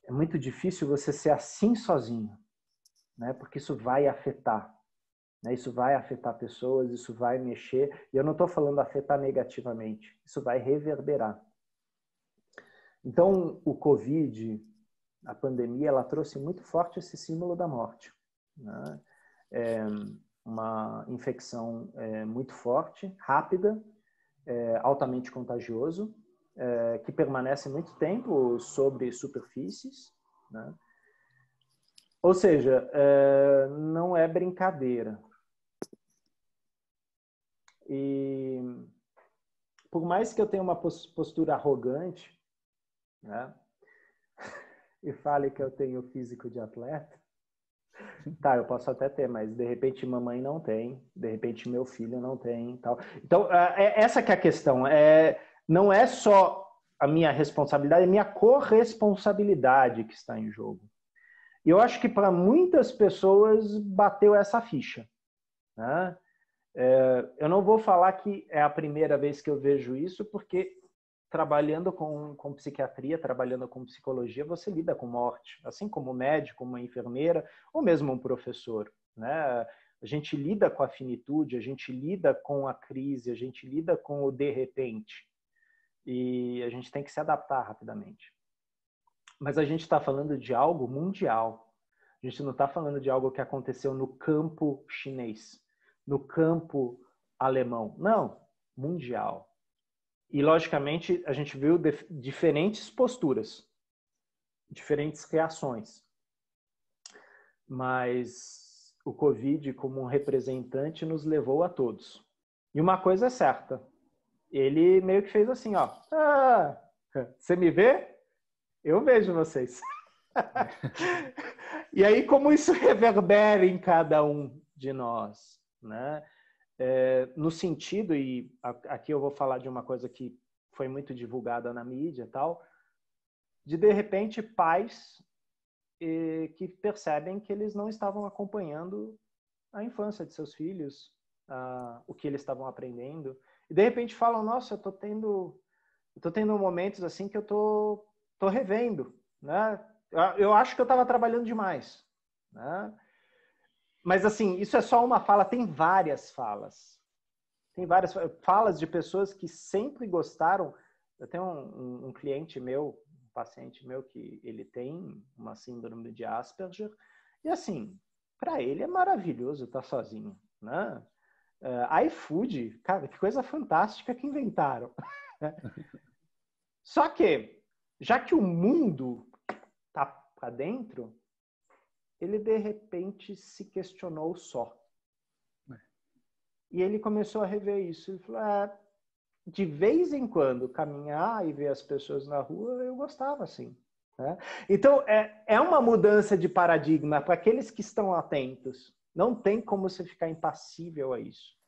É muito difícil você ser assim sozinho, né? Porque isso vai afetar, né? Isso vai afetar pessoas, isso vai mexer. E eu não estou falando afetar negativamente, isso vai reverberar. Então, o Covid, a pandemia, ela trouxe muito forte esse símbolo da morte, né? Uma infecção muito forte, rápida, altamente contagioso, que permanece muito tempo sobre superfícies, né? Ou seja, não é brincadeira. E por mais que eu tenha uma postura arrogante, né, e fale que eu tenho físico de atleta, tá, eu posso até ter, mas de repente mamãe não tem, de repente meu filho não tem, tal. Então, essa que é a questão. Não é só a minha responsabilidade, é a minha corresponsabilidade que está em jogo. E eu acho que para muitas pessoas bateu essa ficha, né? Eu não vou falar que é a primeira vez que eu vejo isso, porque trabalhando com psiquiatria, trabalhando com psicologia, você lida com morte, assim como médico, uma enfermeira, ou mesmo um professor, né? A gente lida com a finitude, a gente lida com a crise, a gente lida com o de repente. E a gente tem que se adaptar rapidamente. Mas a gente está falando de algo mundial. A gente não está falando de algo que aconteceu no campo chinês, no campo alemão. Não, mundial. E, logicamente, a gente viu diferentes posturas, diferentes reações. Mas o Covid, como um representante, nos levou a todos. E uma coisa é certa, ele meio que fez assim, ó. Você me vê? Eu vejo vocês. E aí, como isso reverbera em cada um de nós, né? No sentido, e aqui eu vou falar de uma coisa que foi muito divulgada na mídia e tal, de repente, pais que percebem que eles não estavam acompanhando a infância de seus filhos, o que eles estavam aprendendo, e de repente falam, nossa, eu tô tendo momentos assim que eu tô revendo, né? Eu acho que eu estava trabalhando demais, né? Mas, assim, isso é só uma fala, tem várias falas. Tem várias falas de pessoas que sempre gostaram. Eu tenho um cliente meu, um paciente meu, que ele tem uma síndrome de Asperger, e, assim, para ele é maravilhoso estar sozinho, né? iFood, cara, que coisa fantástica que inventaram. Só que, já que o mundo tá para dentro, ele de repente se questionou só. E ele começou a rever isso. Ele falou, de vez em quando, caminhar e ver as pessoas na rua, eu gostava, assim. Né? Então, é uma mudança de paradigma para aqueles que estão atentos. Não tem como você ficar impassível a isso.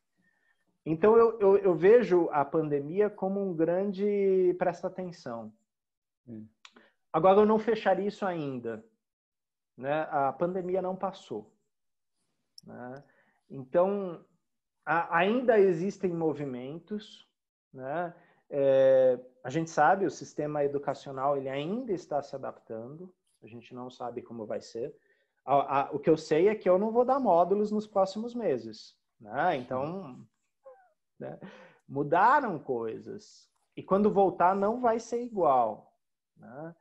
Então, eu vejo a pandemia como um grande presta atenção. Agora, eu não fecharia isso ainda. Né? A pandemia não passou. Né? Então, ainda existem movimentos. Né? A gente sabe, o sistema educacional ele ainda está se adaptando. A gente não sabe como vai ser. O que eu sei é que eu não vou dar módulos nos próximos meses. Né? Então... Né? Mudaram coisas. E quando voltar, não vai ser igual. Né?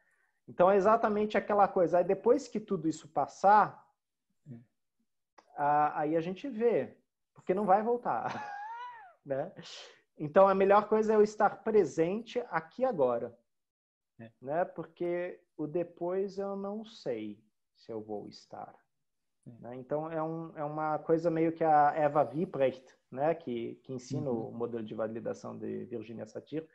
Então, é exatamente aquela coisa. Aí, depois que tudo isso passar, aí a gente vê. Porque não vai voltar. Né? Então, a melhor coisa é eu estar presente aqui agora. Né? Porque o depois eu não sei se eu vou estar. Né? Então, é uma coisa meio que a Eva Wieprecht, né? que ensina o modelo de validação de Virginia Satir,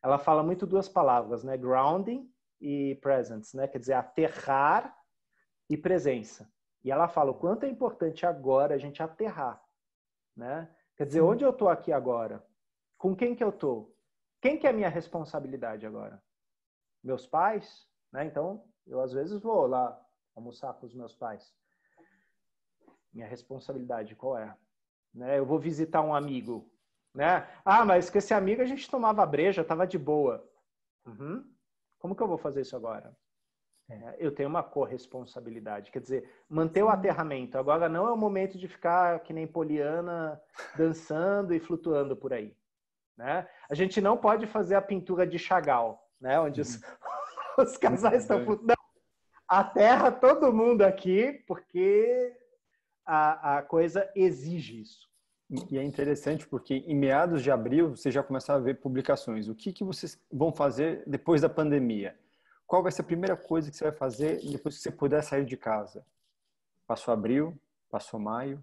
ela fala muito duas palavras, né? Grounding e presence, né? Quer dizer, aterrar e presença. E ela fala o quanto é importante agora a gente aterrar. Né? Quer dizer, onde eu estou aqui agora? Com quem que eu estou? Quem que é a minha responsabilidade agora? Meus pais? Né? Então, eu às vezes vou lá almoçar com os meus pais. Minha responsabilidade qual é? Né? Eu vou visitar um amigo. Né? Mas com esse amigo a gente tomava breja, estava de boa. Como que eu vou fazer isso agora? Eu tenho uma corresponsabilidade. Quer dizer, manter o aterramento. Agora não é o momento de ficar que nem Poliana dançando e flutuando por aí. Né? A gente não pode fazer a pintura de Chagall, né? Onde os casais estão flutuando. Aterra todo mundo aqui, porque a coisa exige isso. E é interessante porque em meados de abril você já começava a ver publicações. O que vocês vão fazer depois da pandemia? Qual vai ser a primeira coisa que você vai fazer depois que você puder sair de casa? Passou abril, passou maio.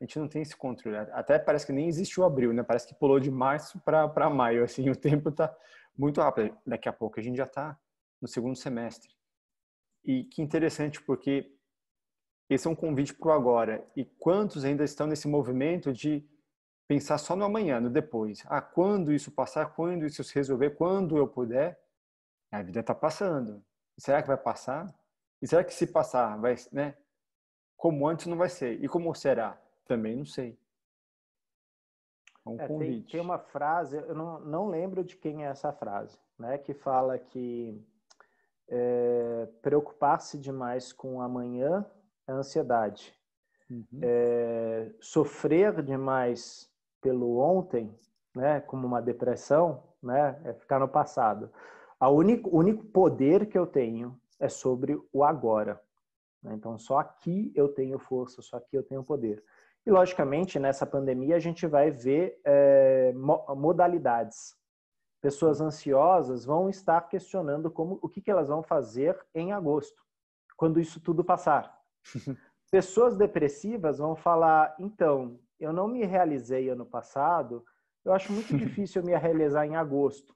A gente não tem esse controle. Até parece que nem existiu abril, né? Parece que pulou de março para maio. Assim, o tempo está muito rápido. Daqui a pouco a gente já está no segundo semestre. E que interessante, porque esse é um convite para o agora. E quantos ainda estão nesse movimento de pensar só no amanhã, no depois? Quando isso passar, quando isso se resolver, quando eu puder, a vida está passando. E será que vai passar? E será que se passar, vai, né? Como antes não vai ser. E como será? Também não sei. É um convite. Tem uma frase, eu não lembro de quem é essa frase, né? Que fala que preocupar-se demais com o amanhã é ansiedade. Sofrer demais pelo ontem, né, como uma depressão, né, é ficar no passado. O único poder que eu tenho é sobre o agora. Né? Então, só aqui eu tenho força, só aqui eu tenho poder. E, logicamente, nessa pandemia, a gente vai ver modalidades. Pessoas ansiosas vão estar questionando o que elas vão fazer em agosto, quando isso tudo passar. Pessoas depressivas vão falar, então, eu não me realizei ano passado, eu acho muito difícil eu me realizar em agosto.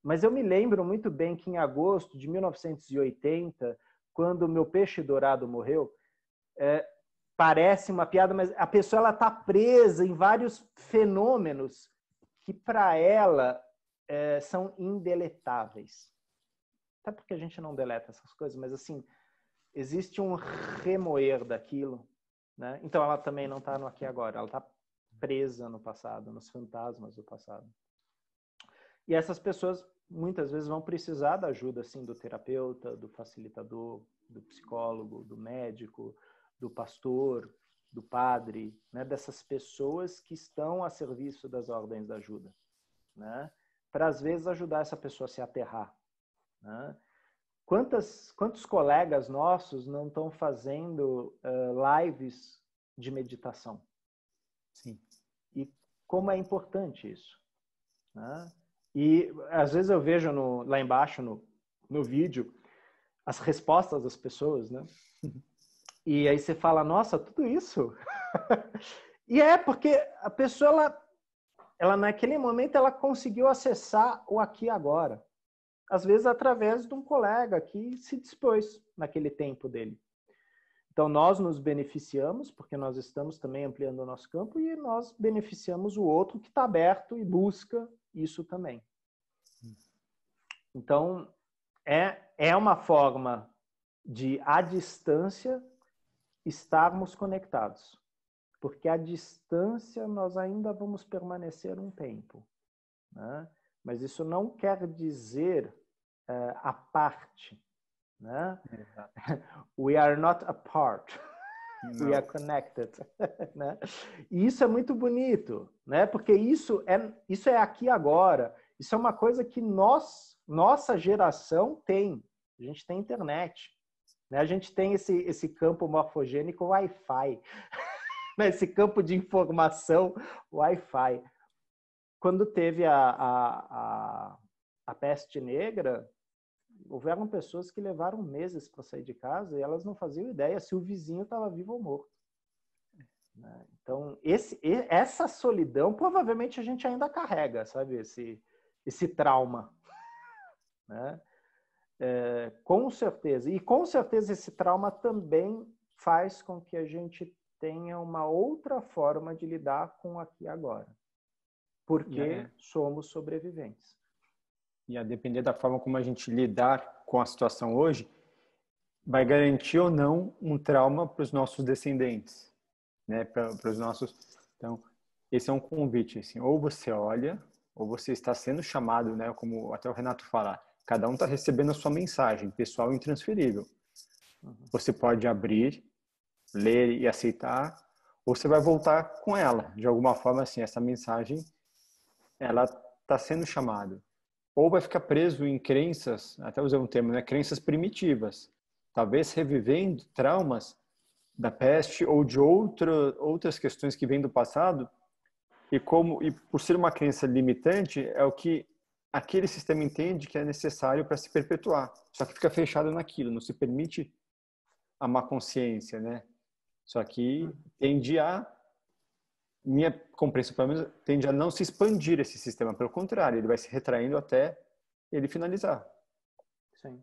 Mas eu me lembro muito bem que em agosto de 1980, quando o meu peixe dourado morreu, parece uma piada, mas a pessoa está presa em vários fenômenos que, para ela, são indeletáveis. Até porque a gente não deleta essas coisas, mas assim, existe um remoer daquilo, né? Então ela também não está no aqui e agora, ela está presa no passado, nos fantasmas do passado. E essas pessoas muitas vezes vão precisar da ajuda assim, do terapeuta, do facilitador, do psicólogo, do médico, do pastor, do padre, né? Dessas pessoas que estão a serviço das ordens da ajuda, né? Para às vezes ajudar essa pessoa a se aterrar, né? Quantos colegas nossos não estão fazendo lives de meditação? Sim. E como é importante isso, né? E às vezes eu vejo lá embaixo no vídeo as respostas das pessoas, né? E aí você fala, nossa, tudo isso? E porque a pessoa ela naquele momento ela conseguiu acessar o aqui e agora. Às vezes através de um colega que se dispôs naquele tempo dele. Então nós nos beneficiamos, porque nós estamos também ampliando o nosso campo, e nós beneficiamos o outro que está aberto e busca isso também. Então é uma forma de, à distância, estarmos conectados. Porque à distância nós ainda vamos permanecer um tempo, né? Mas isso não quer dizer a parte, né? We are not apart, we are connected, né? E isso é muito bonito, né? Porque isso é aqui agora. Isso é uma coisa que nossa geração tem. A gente tem internet, né? A gente tem esse campo morfogênico Wi-Fi, esse campo de informação Wi-Fi. Quando teve a peste negra, houveram pessoas que levaram meses para sair de casa e elas não faziam ideia se o vizinho estava vivo ou morto. Então, essa solidão, provavelmente a gente ainda carrega, sabe? Esse trauma, né? Com certeza. E com certeza esse trauma também faz com que a gente tenha uma outra forma de lidar com o aqui e agora. Porque somos sobreviventes. E a depender da forma como a gente lidar com a situação hoje, vai garantir ou não um trauma para os nossos descendentes, né? Para os nossos. Então, esse é um convite, assim, ou você olha, ou você está sendo chamado, né? Como até o Renato fala, cada um está recebendo a sua mensagem, pessoal e intransferível. Você pode abrir, ler e aceitar, ou você vai voltar com ela, de alguma forma, assim, essa mensagem ela está sendo chamada. Ou vai ficar preso em crenças, até usei um termo, né? Crenças primitivas. Talvez revivendo traumas da peste ou de outras questões que vêm do passado. E por ser uma crença limitante, é o que aquele sistema entende que é necessário para se perpetuar. Só que fica fechado naquilo, não se permite a má consciência, né? Só que minha compreensão, pelo menos, tende a não se expandir esse sistema. Pelo contrário, ele vai se retraindo até ele finalizar. Sim.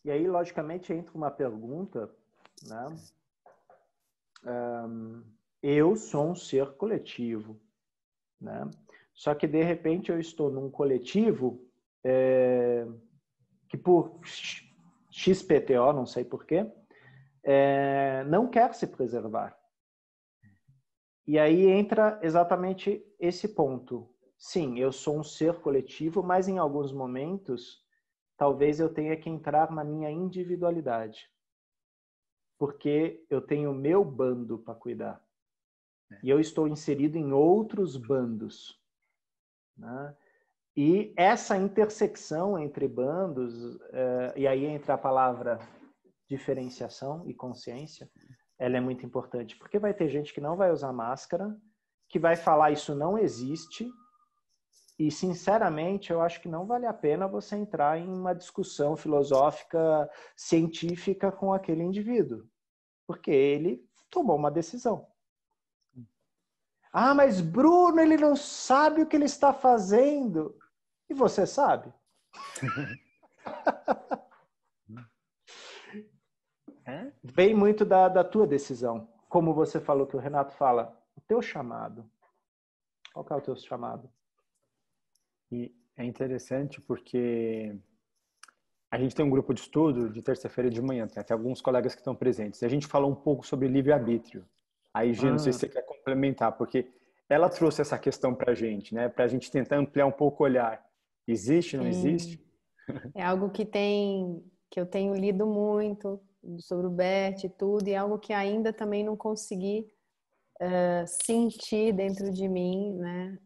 E aí, logicamente, entra uma pergunta, né? Eu sou um ser coletivo, né? Só que, de repente, eu estou num coletivo que, por XPTO, não sei porquê, não quer se preservar. E aí entra exatamente esse ponto. Sim, eu sou um ser coletivo, mas em alguns momentos, talvez eu tenha que entrar na minha individualidade. Porque eu tenho o meu bando para cuidar. E eu estou inserido em outros bandos, né? E essa intersecção entre bandos, e aí entra a palavra diferenciação e consciência, ela é muito importante, porque vai ter gente que não vai usar máscara, que vai falar isso não existe, e sinceramente eu acho que não vale a pena você entrar em uma discussão filosófica, científica com aquele indivíduo, porque ele tomou uma decisão. Ah, mas Bruno, ele não sabe o que ele está fazendo. E você sabe? Vem muito da tua decisão. Como você falou, que o Renato fala, o teu chamado. Qual que é o teu chamado? E é interessante porque a gente tem um grupo de estudo de terça-feira de manhã, tem até alguns colegas que estão presentes. E a gente falou um pouco sobre livre-arbítrio. Aí, Gê, não sei se você quer complementar, porque ela trouxe essa questão para a gente, né? Para a gente tentar ampliar um pouco o olhar. Existe, não existe? É algo que eu tenho lido muito sobre o Bert e tudo, e é algo que ainda também não consegui sentir dentro de mim, né?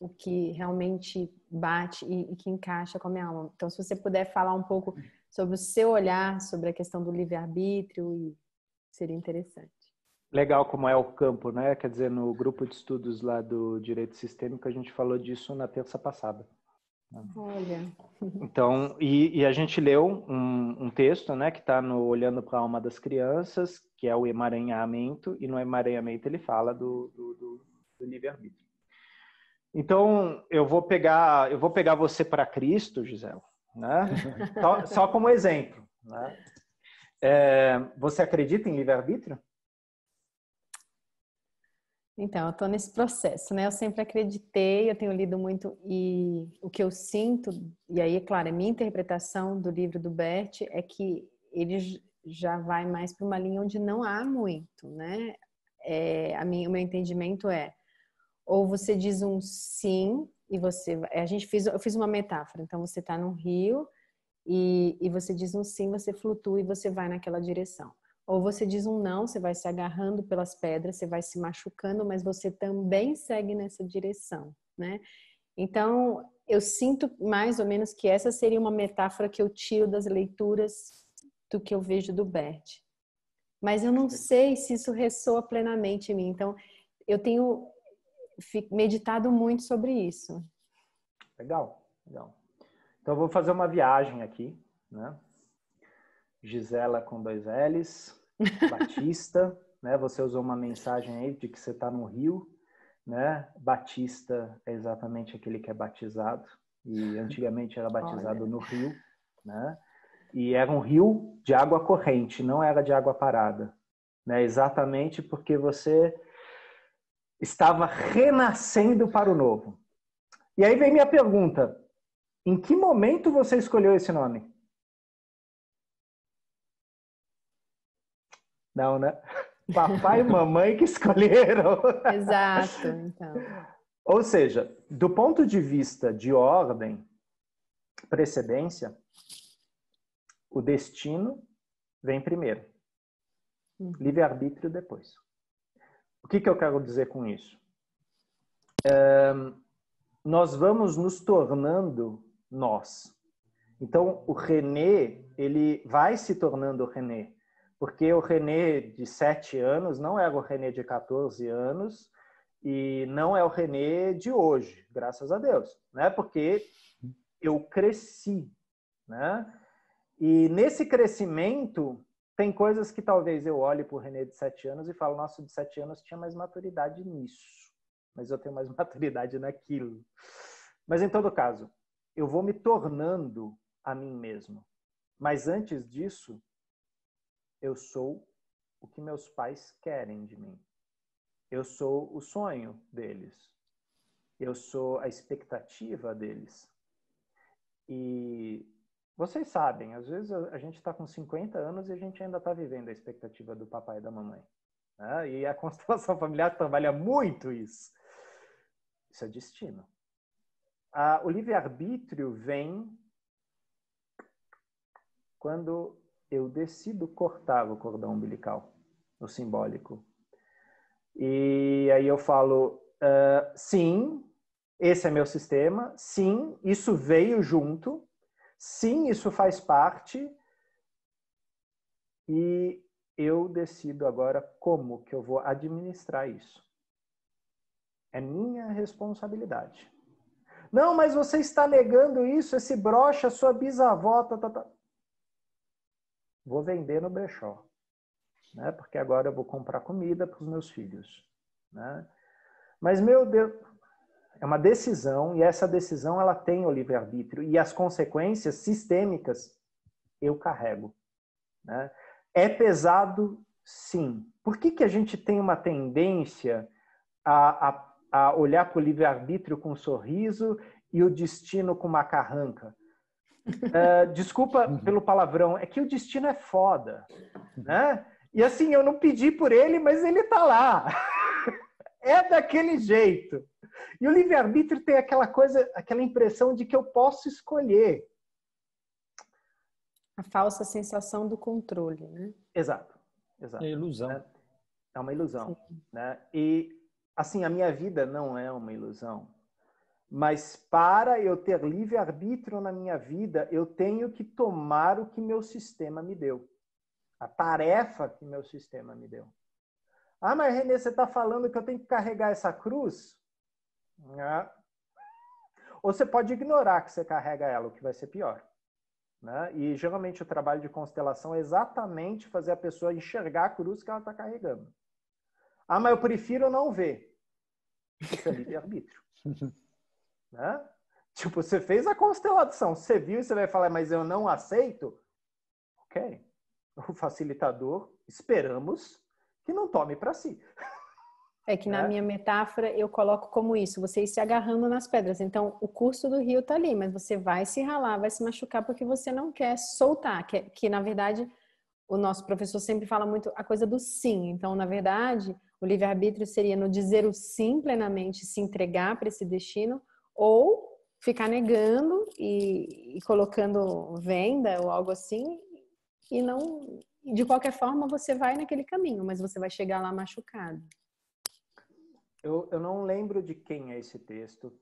O que realmente bate e que encaixa com a minha alma. Então, se você puder falar um pouco sobre o seu olhar, sobre a questão do livre-arbítrio, seria interessante. Legal como é o campo, né? Quer dizer, no grupo de estudos lá do Direito Sistêmico, a gente falou disso na terça passada. Olha. Então, e a gente leu um texto, né, que está no Olhando para a Alma das Crianças, que é o emaranhamento, e no emaranhamento ele fala do livre-arbítrio. Então, eu vou pegar você para Cristo, Gisela, né? Só como exemplo, né? Você acredita em livre-arbítrio? Então, eu estou nesse processo, né? Eu sempre acreditei, eu tenho lido muito e o que eu sinto, e aí, é claro, a minha interpretação do livro do Bert é que ele já vai mais para uma linha onde não há muito, né? O meu entendimento ou você diz um sim e eu fiz uma metáfora, então você está num rio e você diz um sim, você flutua e você vai naquela direção. Ou você diz um não, você vai se agarrando pelas pedras, você vai se machucando, mas você também segue nessa direção, né? Então, eu sinto mais ou menos que essa seria uma metáfora que eu tiro das leituras do que eu vejo do Bert. Mas eu não sei se isso ressoa plenamente em mim. Então, eu tenho meditado muito sobre isso. Legal, legal. Então, eu vou fazer uma viagem aqui, né? Gisela com 2 L's, Batista, né? Você usou uma mensagem aí de que você está no rio, né? Batista é exatamente aquele que é batizado, e antigamente era batizado no rio, né? E era um rio de água corrente, não era de água parada, né? Exatamente porque você estava renascendo para o novo. E aí vem minha pergunta: em que momento você escolheu esse nome? Não, né? Papai e mamãe que escolheram. Exato, então. Ou seja, do ponto de vista de ordem, precedência, o destino vem primeiro. Livre-arbítrio depois. O que eu quero dizer com isso? Nós vamos nos tornando nós. Então, o René, ele vai se tornando o René. Porque o René de 7 anos não é o René de 14 anos e não é o René de hoje, graças a Deus, né? Porque eu cresci, né? E nesse crescimento tem coisas que talvez eu olhe para o René de 7 anos e falo, nossa, de 7 anos tinha mais maturidade nisso, mas eu tenho mais maturidade naquilo. Mas em todo caso, eu vou me tornando a mim mesmo. Mas antes disso, eu sou o que meus pais querem de mim. Eu sou o sonho deles. Eu sou a expectativa deles. E vocês sabem, às vezes a gente está com 50 anos e a gente ainda está vivendo a expectativa do papai e da mamãe. Né? E a constelação familiar trabalha muito isso. Isso é destino. O livre-arbítrio vem quando eu decido cortar o cordão umbilical, o simbólico. E aí eu falo, sim, esse é meu sistema, sim, isso veio junto, sim, isso faz parte, e eu decido agora como que eu vou administrar isso. É minha responsabilidade. Não, mas você está negando isso, esse broche, a sua bisavó, tá. Vou vender no brechó, né? Porque agora eu vou comprar comida para os meus filhos, né? Mas, meu Deus, é uma decisão, e essa decisão ela tem o livre-arbítrio, e as consequências sistêmicas eu carrego, né? É pesado, sim. Por que a gente tem uma tendência a olhar para o livre-arbítrio com um sorriso e o destino com uma carranca? Desculpa pelo palavrão, é que o destino é foda, né? E assim, eu não pedi por ele, mas ele tá lá. É daquele jeito. E o livre-arbítrio tem aquela coisa, aquela impressão de que eu posso escolher. A falsa sensação do controle, né? Exato. É ilusão. É uma ilusão, né? E assim, a minha vida não é uma ilusão. Mas para eu ter livre-arbítrio na minha vida, eu tenho que tomar o que meu sistema me deu. A tarefa que meu sistema me deu. Ah, mas Renê, você está falando que eu tenho que carregar essa cruz? Ou você pode ignorar que você carrega ela, o que vai ser pior. Né? E geralmente o trabalho de constelação é exatamente fazer a pessoa enxergar a cruz que ela está carregando. Ah, mas eu prefiro não ver. Isso é livre-arbítrio. Né? Tipo, você fez a constelação, você viu e você vai falar, mas eu não aceito? Ok. O facilitador, esperamos que não tome para si. É que na minha metáfora eu coloco como isso, você ir se agarrando nas pedras. Então, o curso do rio tá ali, mas você vai se ralar, vai se machucar porque você não quer soltar. Que na verdade, o nosso professor sempre fala muito a coisa do sim. Então, na verdade, o livre-arbítrio seria no dizer o sim plenamente, se entregar para esse destino, ou ficar negando e colocando venda ou algo assim, e não... De qualquer forma, você vai naquele caminho, mas você vai chegar lá machucado. Eu não lembro de quem é esse texto.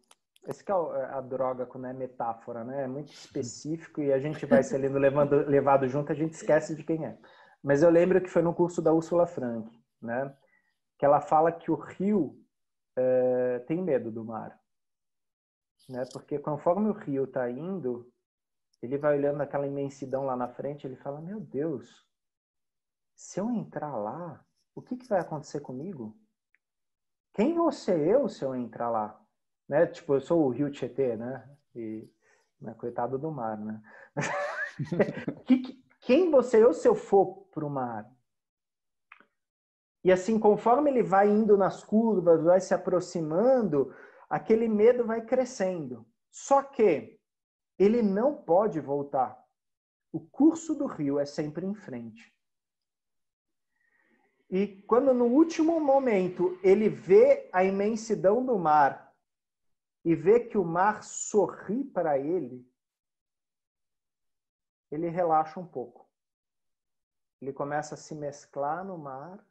Esse que é a droga quando é metáfora, né? É muito específico e a gente vai se levado junto, a gente esquece de quem é. Mas eu lembro que foi no curso da Ursula Frank, né? Que ela fala que o rio tem medo do mar, né? Porque conforme o rio está indo, ele vai olhando aquela imensidão lá na frente, ele fala, meu Deus, se eu entrar lá, o que vai acontecer comigo? Quem vou ser eu se eu entrar lá? Né? Tipo, eu sou o rio Tietê, né? E, né, coitado do mar, né? Quem vou ser eu se eu for para o mar? E assim, conforme ele vai indo nas curvas, vai se aproximando, aquele medo vai crescendo. Só que ele não pode voltar. O curso do rio é sempre em frente. E quando no último momento ele vê a imensidão do mar e vê que o mar sorri para ele, ele relaxa um pouco. Ele começa a se mesclar no mar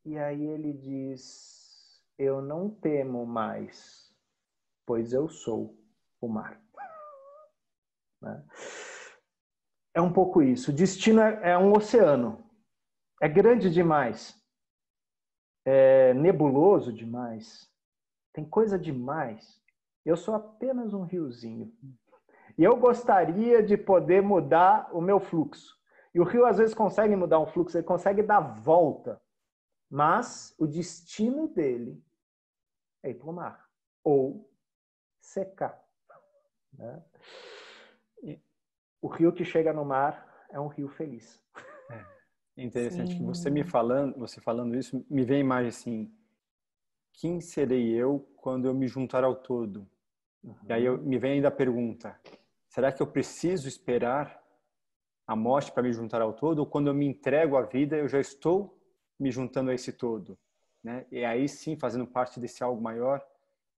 e aí ele diz, eu não temo mais, pois eu sou o mar. Né? É um pouco isso. O destino é um oceano. É grande demais. É nebuloso demais. Tem coisa demais. Eu sou apenas um riozinho. E eu gostaria de poder mudar o meu fluxo. E o rio às vezes consegue mudar um fluxo, ele consegue dar volta. Mas o destino dele é ir para o mar. Ou secar. Né? O rio que chega no mar é um rio feliz. É interessante que Sim. você falando isso, me vem a imagem assim, quem serei eu quando eu me juntar ao todo? E aí me vem ainda a pergunta, será que eu preciso esperar a morte para me juntar ao todo? Ou quando eu me entrego à vida, eu já estou me juntando a esse todo? Né? E aí sim, fazendo parte desse algo maior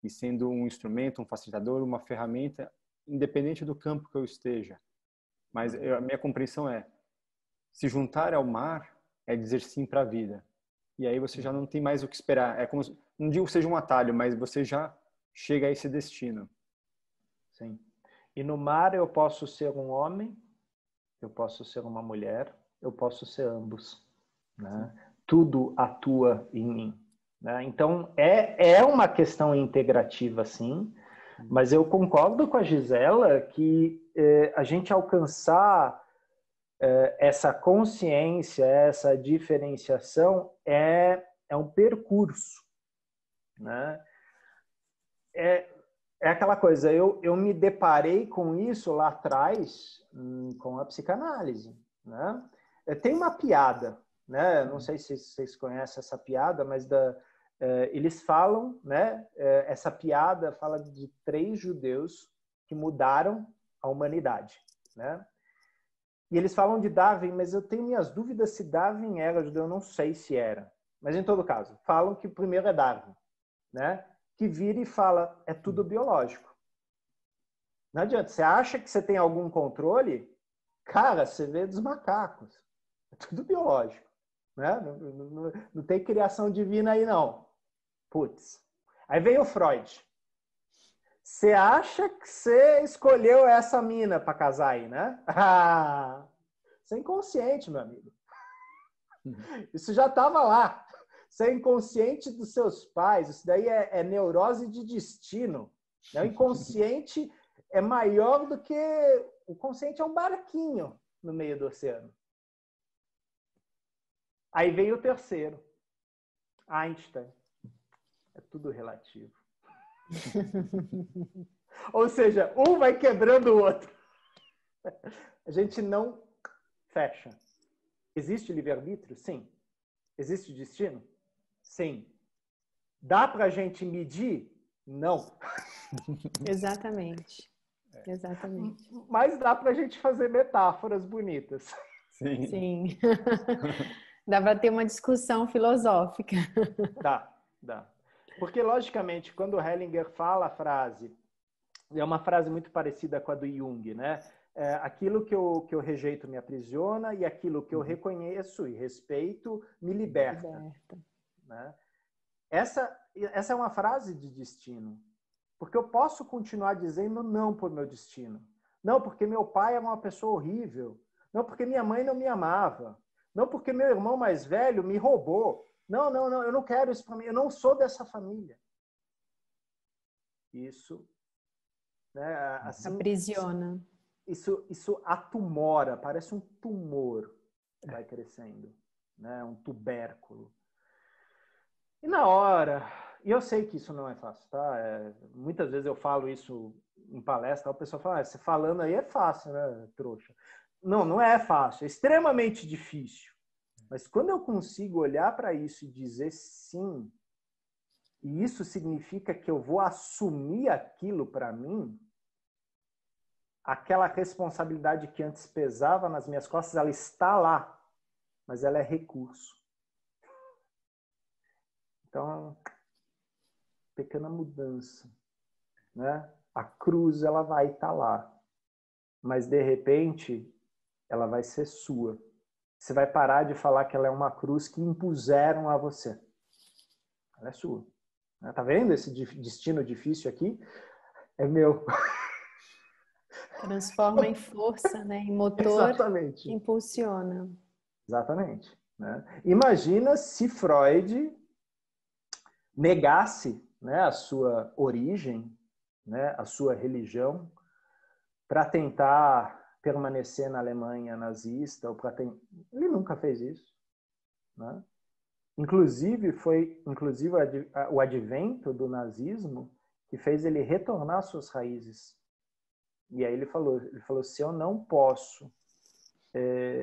e sendo um instrumento, um facilitador, uma ferramenta, independente do campo que eu esteja. Mas a minha compreensão é, se juntar ao mar é dizer sim para a vida. E aí você já não tem mais o que esperar. É como, não digo que seja um atalho, mas você já chega a esse destino. Sim. E no mar eu posso ser um homem, eu posso ser uma mulher, eu posso ser ambos. Né? Tudo atua em mim. Né? Então, é uma questão integrativa, sim, mas eu concordo com a Gisela que a gente alcançar essa consciência, essa diferenciação é um percurso. Né? É aquela coisa, eu me deparei com isso lá atrás com a psicanálise. Né? Tem uma piada, né? Não sei se vocês conhecem essa piada, mas eles falam, né? Essa piada fala de 3 judeus que mudaram a humanidade. Né? E eles falam de Darwin, mas eu tenho minhas dúvidas se Darwin era judeu, eu não sei se era. Mas em todo caso, falam que o primeiro é Darwin, né? Que vira e fala, é tudo biológico. Não adianta, você acha que você tem algum controle? Cara, você vê dos macacos. É tudo biológico. Né? Não tem criação divina aí, não. Putz. Aí veio o Freud. Você acha que você escolheu essa mina para casar aí, né? Você é inconsciente, meu amigo. Isso já estava lá. Você é inconsciente dos seus pais. Isso daí é neurose de destino. O inconsciente é maior do que... O consciente é um barquinho no meio do oceano. Aí veio o terceiro, Einstein. É tudo relativo. Ou seja, um vai quebrando o outro. A gente não fecha. Existe livre-arbítrio? Sim. Existe destino? Sim. Dá para a gente medir? Não. Exatamente. Exatamente. Mas dá para a gente fazer metáforas bonitas. Sim. Sim. Dá para ter uma discussão filosófica. Dá. Porque, logicamente, quando o Hellinger fala a frase, é uma frase muito parecida com a do Jung, né? Aquilo que eu rejeito me aprisiona e aquilo que eu reconheço e respeito me liberta. Né? Essa é uma frase de destino. Porque eu posso continuar dizendo não por meu destino. Não porque meu pai era uma pessoa horrível. Não porque minha mãe não me amava. Não porque meu irmão mais velho me roubou. Não, eu não quero isso para mim. Eu não sou dessa família. Isso, né, assim, aprisiona. Isso atumora, parece um tumor que vai crescendo, né, um tubérculo. E na hora, e eu sei que isso não é fácil, tá? Muitas vezes eu falo isso em palestra, o pessoal fala, você falando aí é fácil, né, trouxa? Não é fácil, é extremamente difícil. Mas quando eu consigo olhar para isso e dizer sim, e isso significa que eu vou assumir aquilo para mim, aquela responsabilidade que antes pesava nas minhas costas, ela está lá, mas ela é recurso. Então, pequena mudança, né? A cruz, ela vai estar lá, mas de repente, ela vai ser sua. Você vai parar de falar que ela é uma cruz que impuseram a você. Ela é sua. Tá vendo esse destino difícil aqui? É meu. Transforma em força, né? Em motor. Exatamente. Que impulsiona. Exatamente. Né? Imagina se Freud negasse, né, a sua origem, né, a sua religião, para tentar permanecer na Alemanha nazista. Ele nunca fez isso. Né? Inclusive, foi o advento do nazismo que fez ele retornar às suas raízes. E aí ele falou, se eu não posso,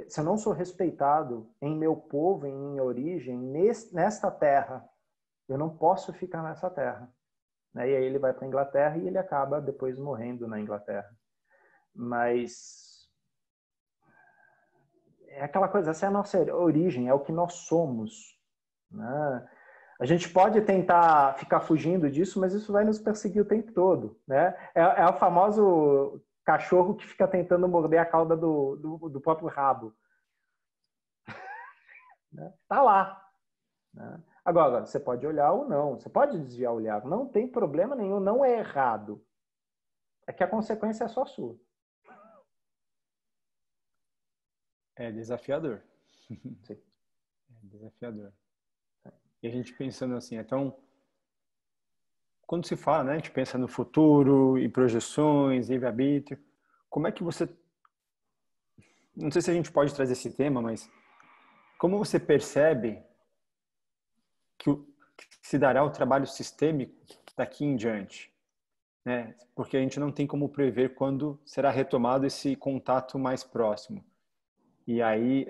se eu não sou respeitado em meu povo, em minha origem, nesta terra, eu não posso ficar nessa terra. E aí ele vai para a Inglaterra e ele acaba depois morrendo na Inglaterra. Mas é aquela coisa, essa é a nossa origem, é o que nós somos. Né? A gente pode tentar ficar fugindo disso, mas isso vai nos perseguir o tempo todo. Né? É o famoso cachorro que fica tentando morder a cauda do próprio rabo. Né? Tá lá. Né? Agora, você pode olhar ou não, você pode desviar o olhar, não tem problema nenhum, não é errado. É que a consequência é só sua. É desafiador. Sim. É desafiador. E a gente pensando assim, então, quando se fala, né, a gente pensa no futuro, em projeções, livre-arbítrio, como é que você, não sei se a gente pode trazer esse tema, mas como você percebe que se dará o trabalho sistêmico daqui em diante? Né? Porque a gente não tem como prever quando será retomado esse contato mais próximo. E aí,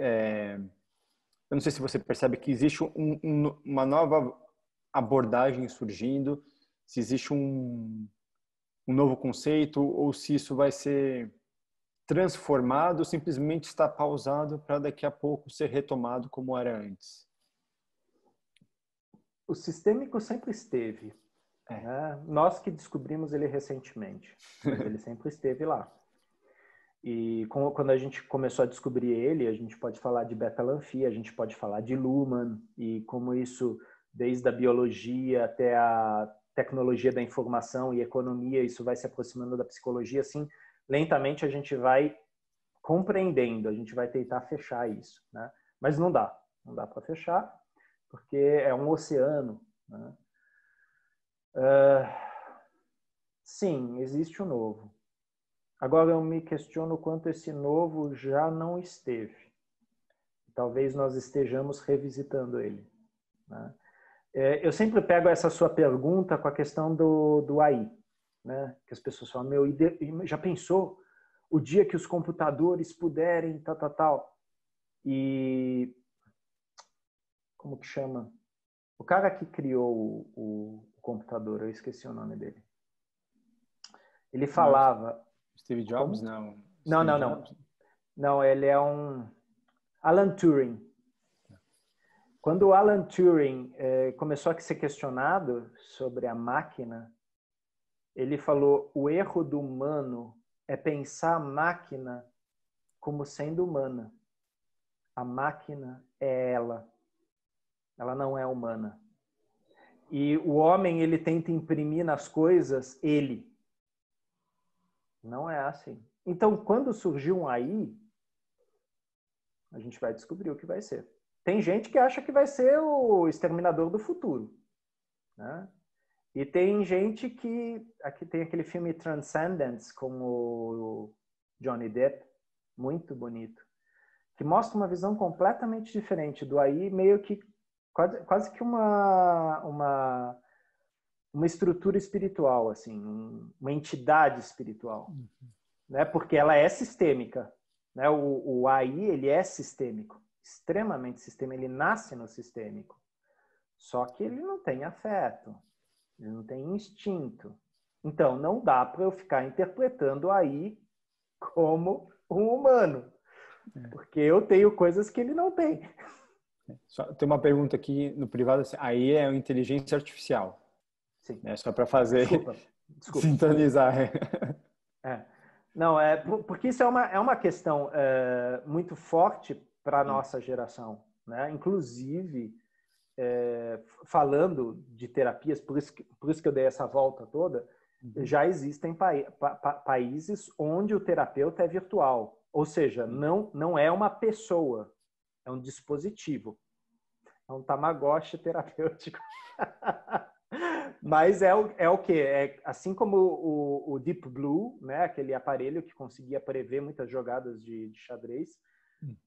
eu não sei se você percebe que existe uma nova abordagem surgindo, se existe um novo conceito ou se isso vai ser transformado ou simplesmente está pausado para daqui a pouco ser retomado como era antes. O sistêmico sempre esteve. Né? Nós que descobrimos ele recentemente, mas ele sempre esteve lá. E quando a gente começou a descobrir ele, a gente pode falar de Beta-Lanfia, a gente pode falar de Luhmann, e como isso, desde a biologia até a tecnologia da informação e economia, isso vai se aproximando da psicologia, assim, lentamente a gente vai compreendendo, a gente vai tentar fechar isso. Né? Mas não dá para fechar, porque é um oceano. Né? Sim, existe o novo. Agora eu me questiono quanto esse novo já não esteve. Talvez nós estejamos revisitando ele. Né? Eu sempre pego essa sua pergunta com a questão do AI, né? Que as pessoas falam, já pensou o dia que os computadores puderem, tal. E como que chama? O cara que criou o computador, eu esqueci o nome dele. Ele falava... Steve Jobs, não. Não. Não, ele é Alan Turing. Quando o Alan Turing começou a ser questionado sobre a máquina, ele falou, o erro do humano é pensar a máquina como sendo humana. A máquina é ela. Ela não é humana. E o homem, ele tenta imprimir nas coisas ele. Não é assim. Então, quando surgiu um AI, a gente vai descobrir o que vai ser. Tem gente que acha que vai ser o exterminador do futuro, né? E tem gente que... Aqui tem aquele filme Transcendence com o Johnny Depp, muito bonito, que mostra uma visão completamente diferente do AI, meio que quase que uma estrutura espiritual, assim, uma entidade espiritual, né? Porque ela é sistêmica, né? O AI, ele é sistêmico, extremamente sistêmico, ele nasce no sistêmico. Só que ele não tem afeto, ele não tem instinto. Então, não dá para eu ficar interpretando o AI como um humano, porque eu tenho coisas que ele não tem. Tem uma pergunta aqui no privado, assim, aí é uma inteligência artificial. Sim. Só para fazer... Desculpa. Sintonizar. Não, porque isso é uma questão muito forte para a nossa geração, né? Inclusive, falando de terapias, por isso que eu dei essa volta toda, já existem países onde o terapeuta é virtual. Ou seja, não é uma pessoa, é um dispositivo. É um Tamagotchi terapêutico. Mas é o quê? É, assim como o Deep Blue, né? Aquele aparelho que conseguia prever muitas jogadas de xadrez,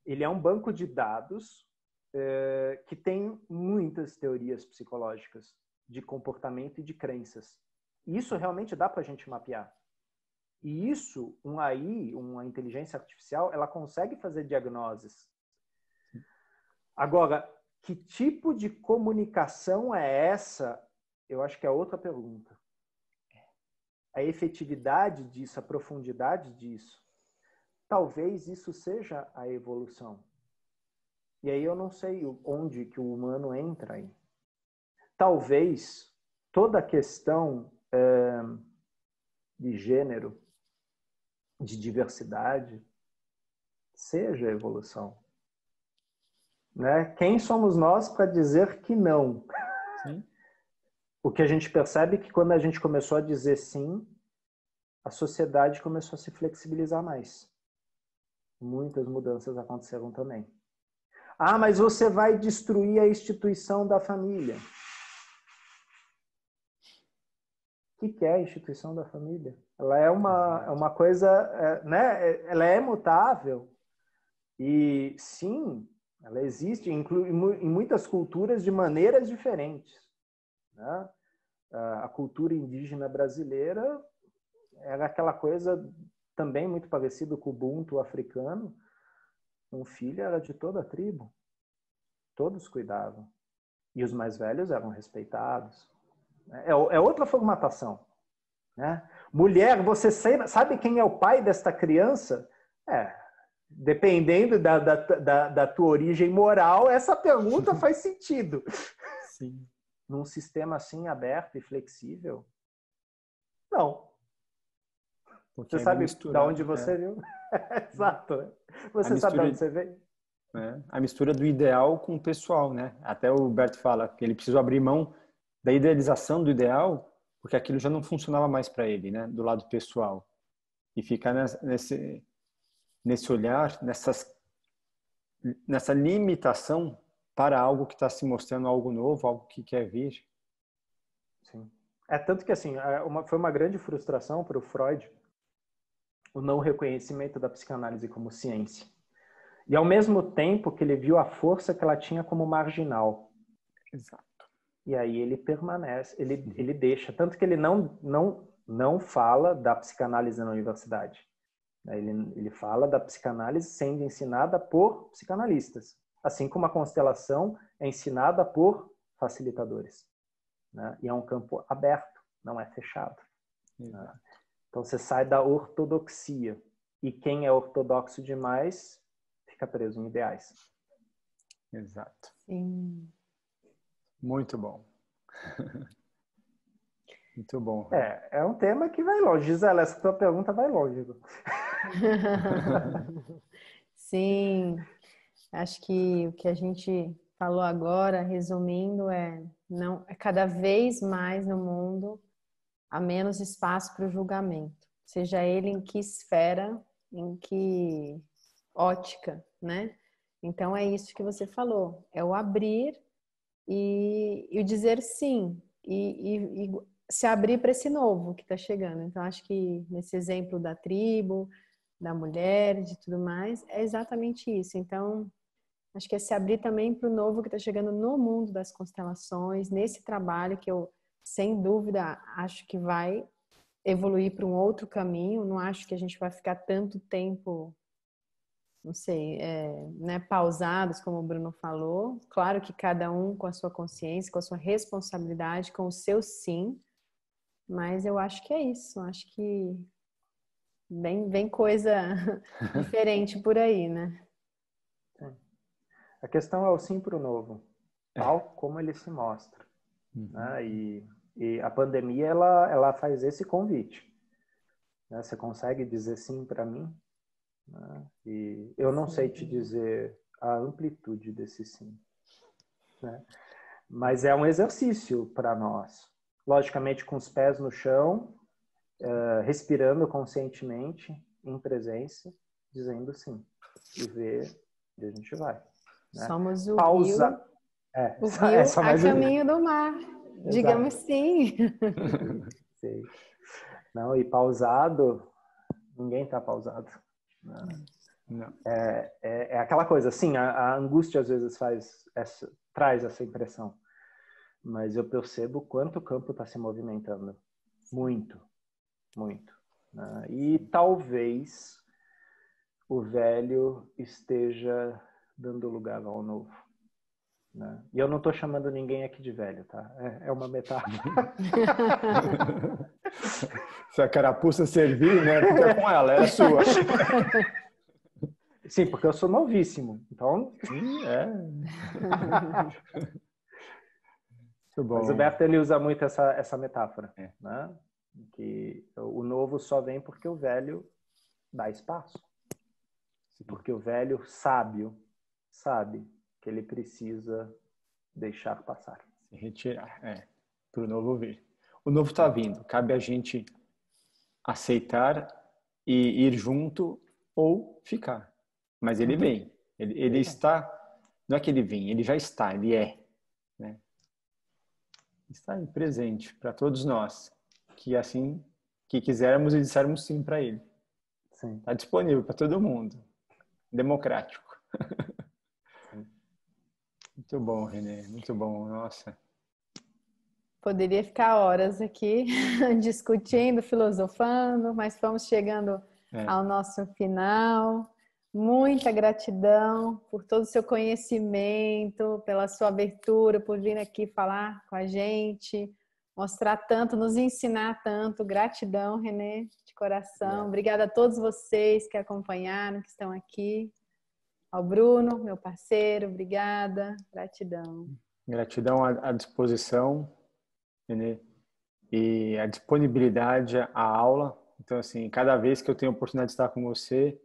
ele é um banco de dados que tem muitas teorias psicológicas de comportamento e de crenças. Isso realmente dá para a gente mapear. E isso, um AI, uma inteligência artificial, ela consegue fazer diagnoses. Agora, que tipo de comunicação é essa? Eu acho que é outra pergunta. A efetividade disso, a profundidade disso. Talvez isso seja a evolução. E aí eu não sei onde que o humano entra aí. Talvez toda a questão de gênero, de diversidade, seja a evolução. Né? Quem somos nós para dizer que não? Sim. O que a gente percebe é que quando a gente começou a dizer sim, a sociedade começou a se flexibilizar mais. Muitas mudanças aconteceram também. Ah, mas você vai destruir a instituição da família. O que é a instituição da família? Ela é uma coisa, né? Ela é mutável. E sim, ela existe em muitas culturas de maneiras diferentes. Né? A cultura indígena brasileira era aquela coisa também muito parecida com o Ubuntu africano. Um filho era de toda a tribo. Todos cuidavam. E os mais velhos eram respeitados. É outra formatação. Né? Mulher, você sabe quem é o pai desta criança? Dependendo da tua origem moral, essa pergunta faz sentido. Sim. Num sistema assim aberto e flexível? Não. Porque você sabe de onde você viu? Exato. Você sabe de onde você veio? A mistura do ideal com o pessoal, né? Até o Bert fala que ele precisou abrir mão da idealização do ideal, porque aquilo já não funcionava mais para ele, né? Do lado pessoal. E ficar nesse olhar, nessa limitação para algo que está se mostrando algo novo, algo que quer vir. Sim. Tanto que assim, foi uma grande frustração para o Freud o não reconhecimento da psicanálise como ciência. E ao mesmo tempo que ele viu a força que ela tinha como marginal. Exato. E aí ele permanece, ele deixa, tanto que ele não fala da psicanálise na universidade. Ele fala da psicanálise sendo ensinada por psicanalistas, assim como a constelação é ensinada por facilitadores, né? E é um campo aberto, não é fechado. Né? Então você sai da ortodoxia, e quem é ortodoxo demais fica preso em ideais. Exato. Sim. Muito bom. Muito bom. É um tema que vai longe. Gisela, essa tua pergunta vai longe. Sim, acho que o que a gente falou agora, resumindo, não é cada vez mais no mundo há menos espaço para o julgamento, seja ele em que esfera, em que ótica, né? Então é isso que você falou, é o abrir e o dizer sim e se abrir para esse novo que está chegando. Então acho que nesse exemplo da tribo, da mulher, de tudo mais, é exatamente isso. Então acho que é se abrir também para o novo que está chegando no mundo das constelações, nesse trabalho que eu, sem dúvida, acho que vai evoluir para um outro caminho. Não acho que a gente vai ficar tanto tempo, não sei, né, pausados, como o Bruno falou. Claro que cada um com a sua consciência, com a sua responsabilidade, com o seu sim, mas eu acho que é isso. Acho que vem coisa diferente por aí, né? A questão é o sim para o novo, tal como ele se mostra. Né? E a pandemia, ela faz esse convite. Né? Você consegue dizer sim para mim? Né? E eu não sei te dizer a amplitude desse sim. Né? Mas é um exercício para nós. Logicamente, com os pés no chão, respirando conscientemente, em presença, dizendo sim. E ver onde a gente vai. Né? Somos o Pausa. rio, o rio a caminho do mar. Exato. Digamos sim. Sim. Não, e pausado, ninguém está pausado. Não. É aquela coisa, sim, a angústia às vezes traz essa impressão. Mas eu percebo o quanto o campo está se movimentando. Muito, muito. Né? E talvez o velho esteja dando lugar ao novo. Né? E eu não estou chamando ninguém aqui de velho, tá? É uma metáfora. Se a carapuça servir, né? Fica com ela, é sua. Sim, porque eu sou novíssimo. Então. Muito bom. Mas o Berto, ele usa muito essa metáfora. Né? Que o novo só vem porque o velho dá espaço. Porque o velho sábio sabe que ele precisa deixar passar. Se retirar, para o novo vir. O novo está vindo. Cabe a gente aceitar e ir junto ou ficar. Mas ele vem. Ele está... Não é que ele vem, ele já está, ele é. Né? Está aí, presente para todos nós. Que assim, que quisermos e dissermos sim para ele. Está disponível para todo mundo. Democrático. Muito bom, Renê. Muito bom. Nossa. Poderia ficar horas aqui discutindo, filosofando, mas vamos chegando ao nosso final. Muita gratidão por todo o seu conhecimento, pela sua abertura, por vir aqui falar com a gente, mostrar tanto, nos ensinar tanto. Gratidão, Renê, de coração. Obrigada a todos vocês que acompanharam, que estão aqui. Ao Bruno, meu parceiro, obrigada. Gratidão. Gratidão à disposição, Renê, e a disponibilidade à aula. Então, assim, cada vez que eu tenho a oportunidade de estar com você,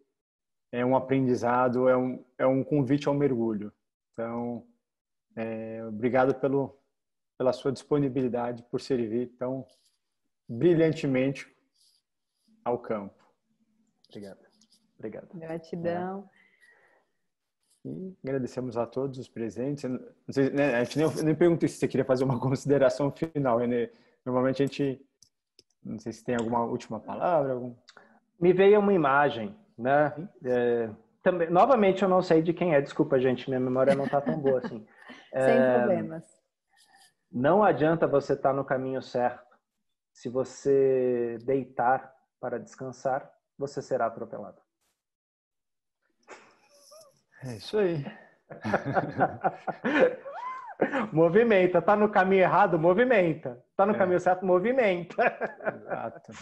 é um aprendizado, é um convite ao mergulho. Então, obrigado pela sua disponibilidade, por servir tão brilhantemente ao campo. Obrigado. Gratidão. E agradecemos a todos os presentes. Não sei, né, a gente nem perguntei se você queria fazer uma consideração final, Renê. Normalmente a gente... Não sei se tem alguma última palavra. Me veio uma imagem, né? Também, novamente, eu não sei de quem é. Desculpa, gente. Minha memória não está tão boa assim. Sem problemas. Não adianta você estar no caminho certo. Se você deitar para descansar, você será atropelado. É isso aí. Movimenta. Tá no caminho errado? Movimenta. Tá no caminho certo? Movimenta. Exato.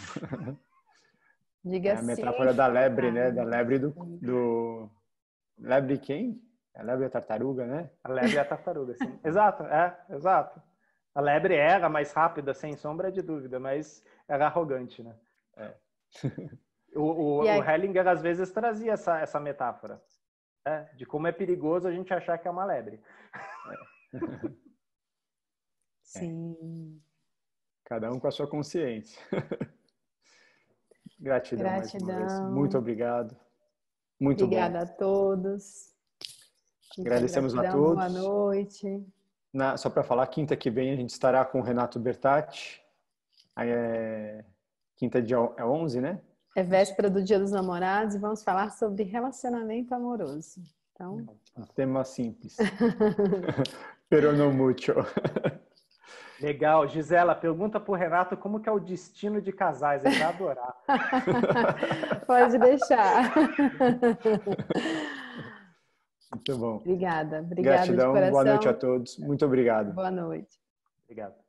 Diga É a sim, metáfora da lebre, né? Da Fernando. lebre do... Lebre quem? A lebre é a tartaruga, né? A lebre é a tartaruga, sim. Exato, exato. A lebre era mais rápida, sem sombra de dúvida, mas era arrogante, né? O Hellinger, às vezes, trazia essa metáfora, né? De como é perigoso a gente achar que é uma lebre. Sim. Cada um com a sua consciência. Gratidão mais uma vez. Muito obrigado. Muito Obrigada bom. a todos. Agradecemos a gratidão, todos. boa noite. Só para falar, quinta que vem a gente estará com o Renato Bertatti. Quinta dia 11, né? É véspera do Dia dos Namorados e vamos falar sobre relacionamento amoroso. Então, um tema simples. Pero no mucho. Legal. Gisela, pergunta pro Renato como que é o destino de casais. Ele vai adorar. Pode deixar. Muito bom. Obrigada. Obrigada de Gratidão. coração. Boa noite a todos. Muito obrigado. Boa noite. Obrigado.